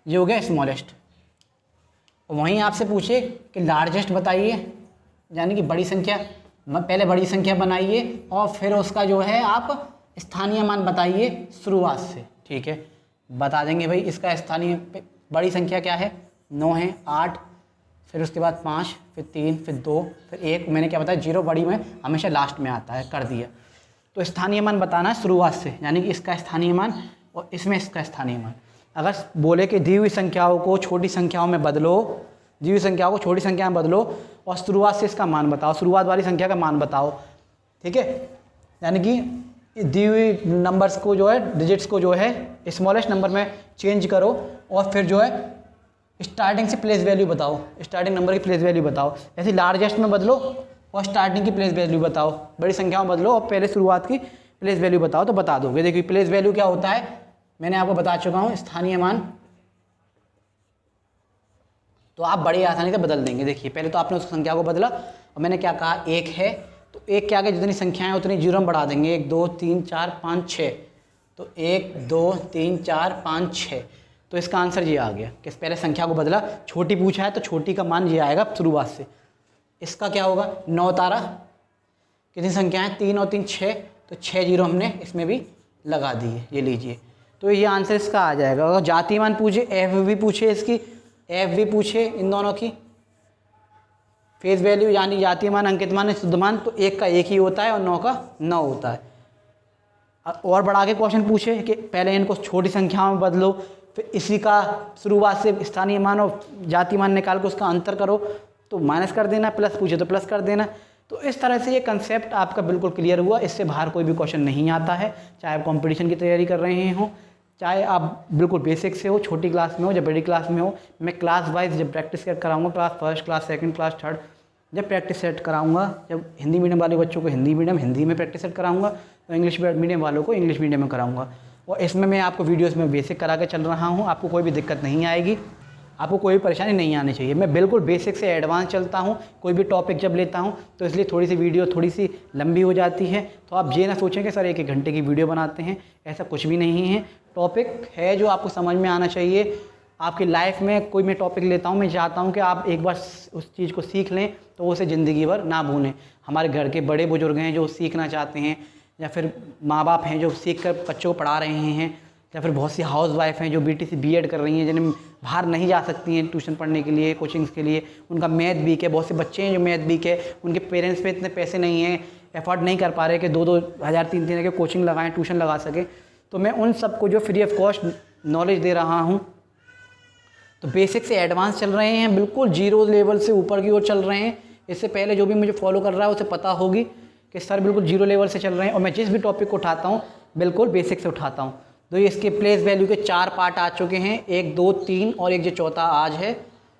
ये हो गया स्मॉलेस्ट। वहीं आपसे पूछे कि लार्जेस्ट बताइए, यानी कि बड़ी संख्या, पहले बड़ी संख्या बनाइए और फिर उसका जो है आप स्थानीय मान बताइए शुरुआत से, ठीक है। बता देंगे भाई इसका स्थानीय बड़ी संख्या क्या है, 9 है, 8, फिर उसके बाद 5, फिर 3, फिर 2, फिर 1, मैंने क्या बताया, 0 बड़ी में हमेशा लास्ट में आता है, कर दिया। तो स्थानीय मान बताना है शुरुआत से, यानी कि इसका स्थानीय मान और इसमें इसका स्थानीय मान। अगर बोले कि दी हुई संख्याओं को छोटी संख्याओं में बदलो, दी हुई संख्याओं को छोटी संख्या में बदलो और शुरुआत से इसका मान बताओ, शुरुआत वाली संख्या का मान बताओ, ठीक है। यानी कि दी हुई नंबर्स को जो है, डिजिट्स को जो है स्मॉलेस्ट नंबर में चेंज करो, और फिर जो है स्टार्टिंग से प्लेस वैल्यू बताओ, स्टार्टिंग नंबर की प्लेस वैल्यू बताओ। ऐसे लार्जेस्ट में बदलो और स्टार्टिंग की प्लेस वैल्यू बताओ, बड़ी संख्याओं में बदलो और पहले शुरुआत की प्लेस वैल्यू बताओ, तो बता दोगे। देखिए प्लेस वैल्यू क्या होता है, मैंने आपको बता चुका हूँ, स्थानीय मान, तो आप बड़ी आसानी से बदल देंगे। देखिए पहले तो आपने उस संख्या को बदला, और मैंने क्या कहा, 1 है, तो 1 के आगे जितनी संख्याएं उतनी जीरो हम बढ़ा देंगे, 1 2 3 4 5 6, तो 1 2 3 4 5 6, तो इसका आंसर ये आ गया कि पहले संख्या को बदला, छोटी पूछा है तो छोटी का मान ये आएगा शुरुआत से। इसका क्या होगा, 9 तारा, कितनी संख्या है 3 और 3 6, तो 6 जीरो हमने इसमें भी लगा दिए, ये लीजिए। तो ये आंसर इसका आ जाएगा। अगर जाति मान पूछे, एफ भी पूछे इसकी, एफ भी पूछे इन दोनों की, फेस वैल्यू यानी जाति मान, अंकित मान, शुद्ध मान, तो एक का एक ही होता है और 9 का 9 होता है। और बढ़ा के क्वेश्चन पूछे कि पहले इनको छोटी संख्याओं में बदलो, फिर इसी का शुरुआत से स्थानीय मान और जाति मान निकाल के उसका अंतर करो, तो माइनस कर देना, प्लस पूछे तो प्लस कर देना। तो इस तरह से ये कंसेप्ट आपका बिल्कुल क्लियर हुआ। इससे बाहर कोई भी क्वेश्चन नहीं आता है, चाहे आप कंपटीशन की तैयारी कर रहे हों, चाहे आप बिल्कुल बेसिक से हो, छोटी क्लास में हो या बड़ी क्लास में हो। मैं क्लास वाइज जब प्रैक्टिस सेट कराऊंगा, class first, class second, class third, जब प्रैक्टिस सेट कराऊंगा, जब हिंदी मीडियम वाले बच्चों को हिंदी में प्रैक्टिस सेट कराऊंगा, तो इंग्लिश मीडियम वालों को इंग्लिश मीडियम में कराऊंगा। और इसमें मैं आपको वीडियोज़ में बेसिक करा के चल रहा हूँ, आपको कोई भी दिक्कत नहीं आएगी, आपको कोई भी परेशानी नहीं आनी चाहिए। मैं बिल्कुल बेसिक से एडवांस चलता हूँ, कोई भी टॉपिक जब लेता हूँ तो इसलिए थोड़ी सी वीडियो थोड़ी सी लंबी हो जाती है। तो आप ये ना सोचें कि सर 1-1 घंटे की वीडियो बनाते हैं, ऐसा कुछ भी नहीं है। टॉपिक है जो आपको समझ में आना चाहिए। आपकी लाइफ में कोई मैं टॉपिक लेता हूँ, मैं चाहता हूँ कि आप एक बार उस चीज़ को सीख लें तो उसे ज़िंदगी भर ना भूलें। हमारे घर के बड़े बुजुर्ग हैं जो सीखना चाहते हैं, या फिर माँ बाप हैं जो सीख कर बच्चों को पढ़ा रहे हैं, या फिर बहुत सी हाउस वाइफ हैं जो BTC B.Ed कर रही हैं, जिन्हें बाहर नहीं जा सकती हैं ट्यूशन पढ़ने के लिए, कोचिंग्स के लिए, उनका मैथ वीक है। बहुत से बच्चे हैं जो मैथ वीक है, उनके पेरेंट्स पे इतने पैसे नहीं हैं, एफर्ट नहीं कर पा रहे कि 2-2 हज़ार 3-3 हज़ार के कोचिंग लगाएं, ट्यूशन लगा सकें। तो मैं उन सबको जो फ्री ऑफ कॉस्ट नॉलेज दे रहा हूँ, तो बेसिक से एडवांस चल रहे हैं, बिल्कुल जीरो लेवल से ऊपर की ओर चल रहे हैं। इससे पहले जो भी मुझे फॉलो कर रहा है उसे पता होगी कि सर बिल्कुल जीरो लेवल से चल रहे हैं, और मैं जिस भी टॉपिक को उठाता हूँ बिल्कुल बेसिक से उठाता हूँ। तो ये इसके प्लेस वैल्यू के 4 पार्ट आ चुके हैं, 1, 2, 3 और एक जो चौथा आज है।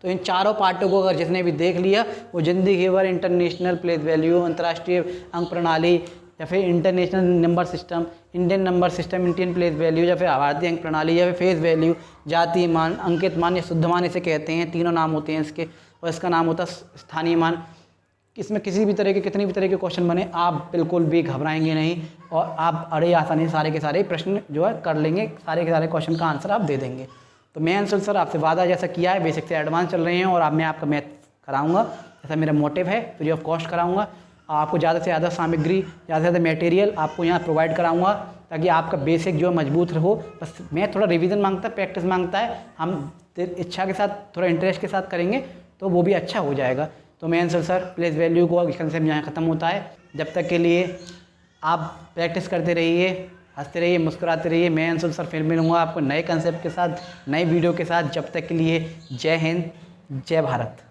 तो इन चारों पार्टों को अगर जिसने भी देख लिया, वो ज़िंदगी भर इंटरनेशनल प्लेस वैल्यू, अंतर्राष्ट्रीय अंक प्रणाली, या फिर international number system, Indian number system, Indian place value, या फिर भारतीय अंक प्रणाली, या फिर फेस वैल्यू, जाति मान, अंकित मान या शुद्ध मान इसे कहते हैं, तीनों नाम होते हैं इसके, और इसका नाम होता है स्थानीय मान। इसमें किसी भी तरह के कितनी भी तरह के क्वेश्चन बने, आप बिल्कुल भी घबराएंगे नहीं, और आप बड़े आसानी से सारे के सारे प्रश्न जो है कर लेंगे, सारे के सारे क्वेश्चन का आंसर आप दे देंगे। तो मैं अंशुल सर आपसे वादा जैसा किया है, बेसिक से एडवांस चल रहे हैं, और अब मैं आपका मैथ कराऊंगा, ऐसा मेरा मोटिव है, फ्री ऑफ कॉस्ट कराऊंगा। आपको ज़्यादा से ज़्यादा सामग्री, ज़्यादा से ज़्यादा मटेरियल आपको यहाँ प्रोवाइड कराऊंगा, ताकि आपका बेसिक जो है मजबूत रहो। बस मैं थोड़ा रिवीजन मांगता है, प्रैक्टिस मांगता है, हम इच्छा के साथ, थोड़ा इंटरेस्ट के साथ करेंगे तो वो भी अच्छा हो जाएगा। तो मैं अंशुल सर प्लेस वैल्यू को कंसेप्ट यहाँ ख़त्म होता है। जब तक के लिए आप प्रैक्टिस करते रहिए, हंसते रहिए, मुस्कुराते रहिए। मैं अंशुल सर फिर मिलूँगा आपको नए कंसेप्ट के साथ, नए वीडियो के साथ। जब तक के लिए जय हिंद, जय भारत।